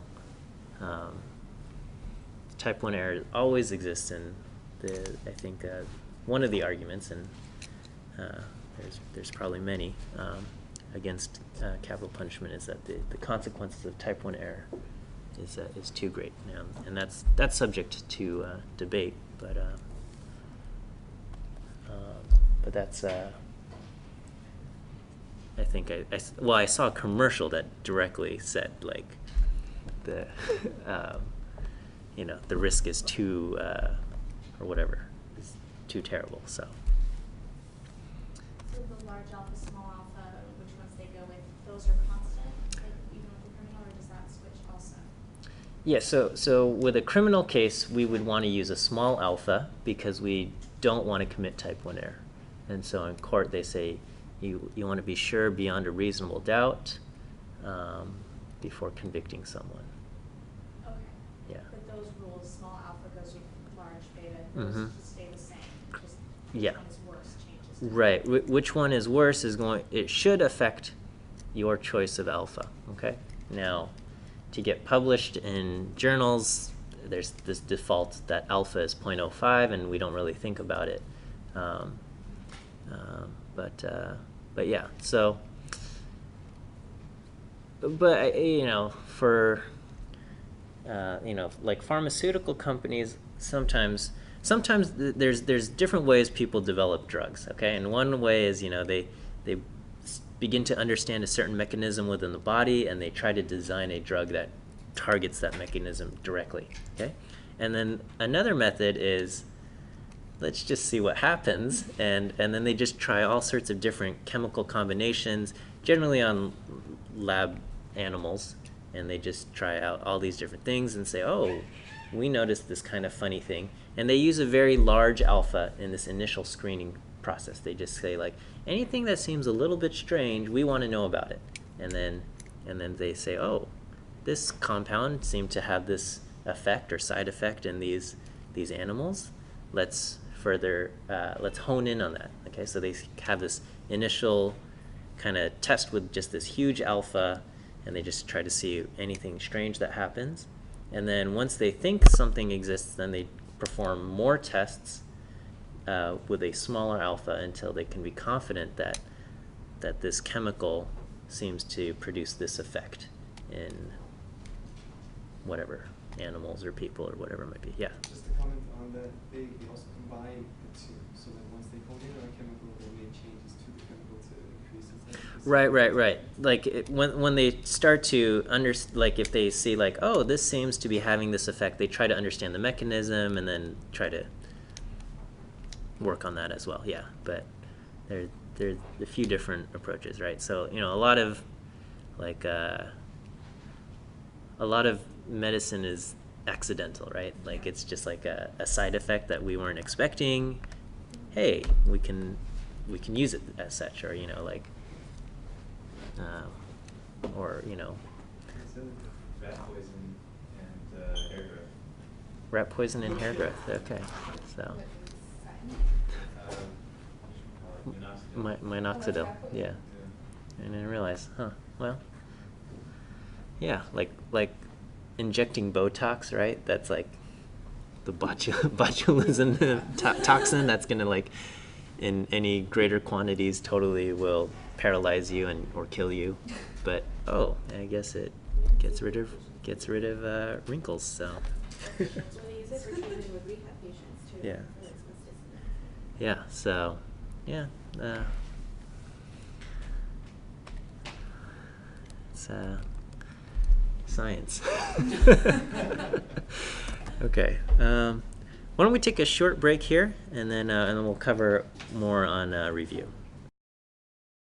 type 1 error always exists, and I think one of the arguments, and there's probably many, against capital punishment, is that the consequences of type 1 error is too great. And that's subject to debate, but that's I think I saw a commercial that directly said, like, the the risk is too or whatever is too terrible. So the large alpha, small alpha, which ones they go with, those are constant, like even with the criminal, or does that switch also? yeah, so with a criminal case, we would want to use a small alpha because we don't want to commit type 1 error. And so in court they say you want to be sure beyond a reasonable doubt before convicting someone. Okay. Yeah. But those rules, small alpha goes with large beta, Mhm. those stay the same, just Yeah. which one is worse changes. Right. Which one is worse it should affect your choice of alpha. Okay. Now, to get published in journals, there's this default that alpha is 0.05, and we don't really think about it. But yeah. So, but for like pharmaceutical companies, sometimes there's different ways people develop drugs. Okay, and one way is they begin to understand a certain mechanism within the body, and they try to design a drug that targets that mechanism directly. Okay, and then another method is, let's just see what happens, and then they just try all sorts of different chemical combinations, generally on lab animals, and they just try out all these different things and say, oh, we noticed this kind of funny thing. And they use a very large alpha in this initial screening process. They just say, like, anything that seems a little bit strange, we want to know about it. And then they say, oh, this compound seemed to have this effect or side effect in these animals. Let's hone in on that. Okay, so they have this initial kind of test with just this huge alpha, and they just try to see anything strange that happens. And then once they think something exists, then they perform more tests with a smaller alpha until they can be confident that this chemical seems to produce this effect in whatever, animals or people or whatever it might be. Yeah. Just to comment on that, they also combine the two, so that once they hone in on a chemical, they make changes to the chemical to increase its efficacy. Right. Like when they start to like if they see, like, oh, this seems to be having this effect, they try to understand the mechanism and then try to work on that as well. Yeah, but there's a few different approaches, right? So a lot of medicine is accidental, right? Like it's just like a side effect that we weren't expecting. Hey, we can use it as such, or like. Or Rat poison and hair growth. rat poison and hair growth. Okay, so minoxidil. Yeah, I didn't realize. Huh? Well, yeah, like injecting Botox, right? That's like the botulism toxin that's gonna like in any greater quantities totally will paralyze you and or kill you. But oh, I guess it gets rid of wrinkles. So Well, they use it for treatment with rehab patients too. Yeah. So it's consistent. yeah. So yeah. It's science. Okay. Why don't we take a short break here, and then we'll cover more on review.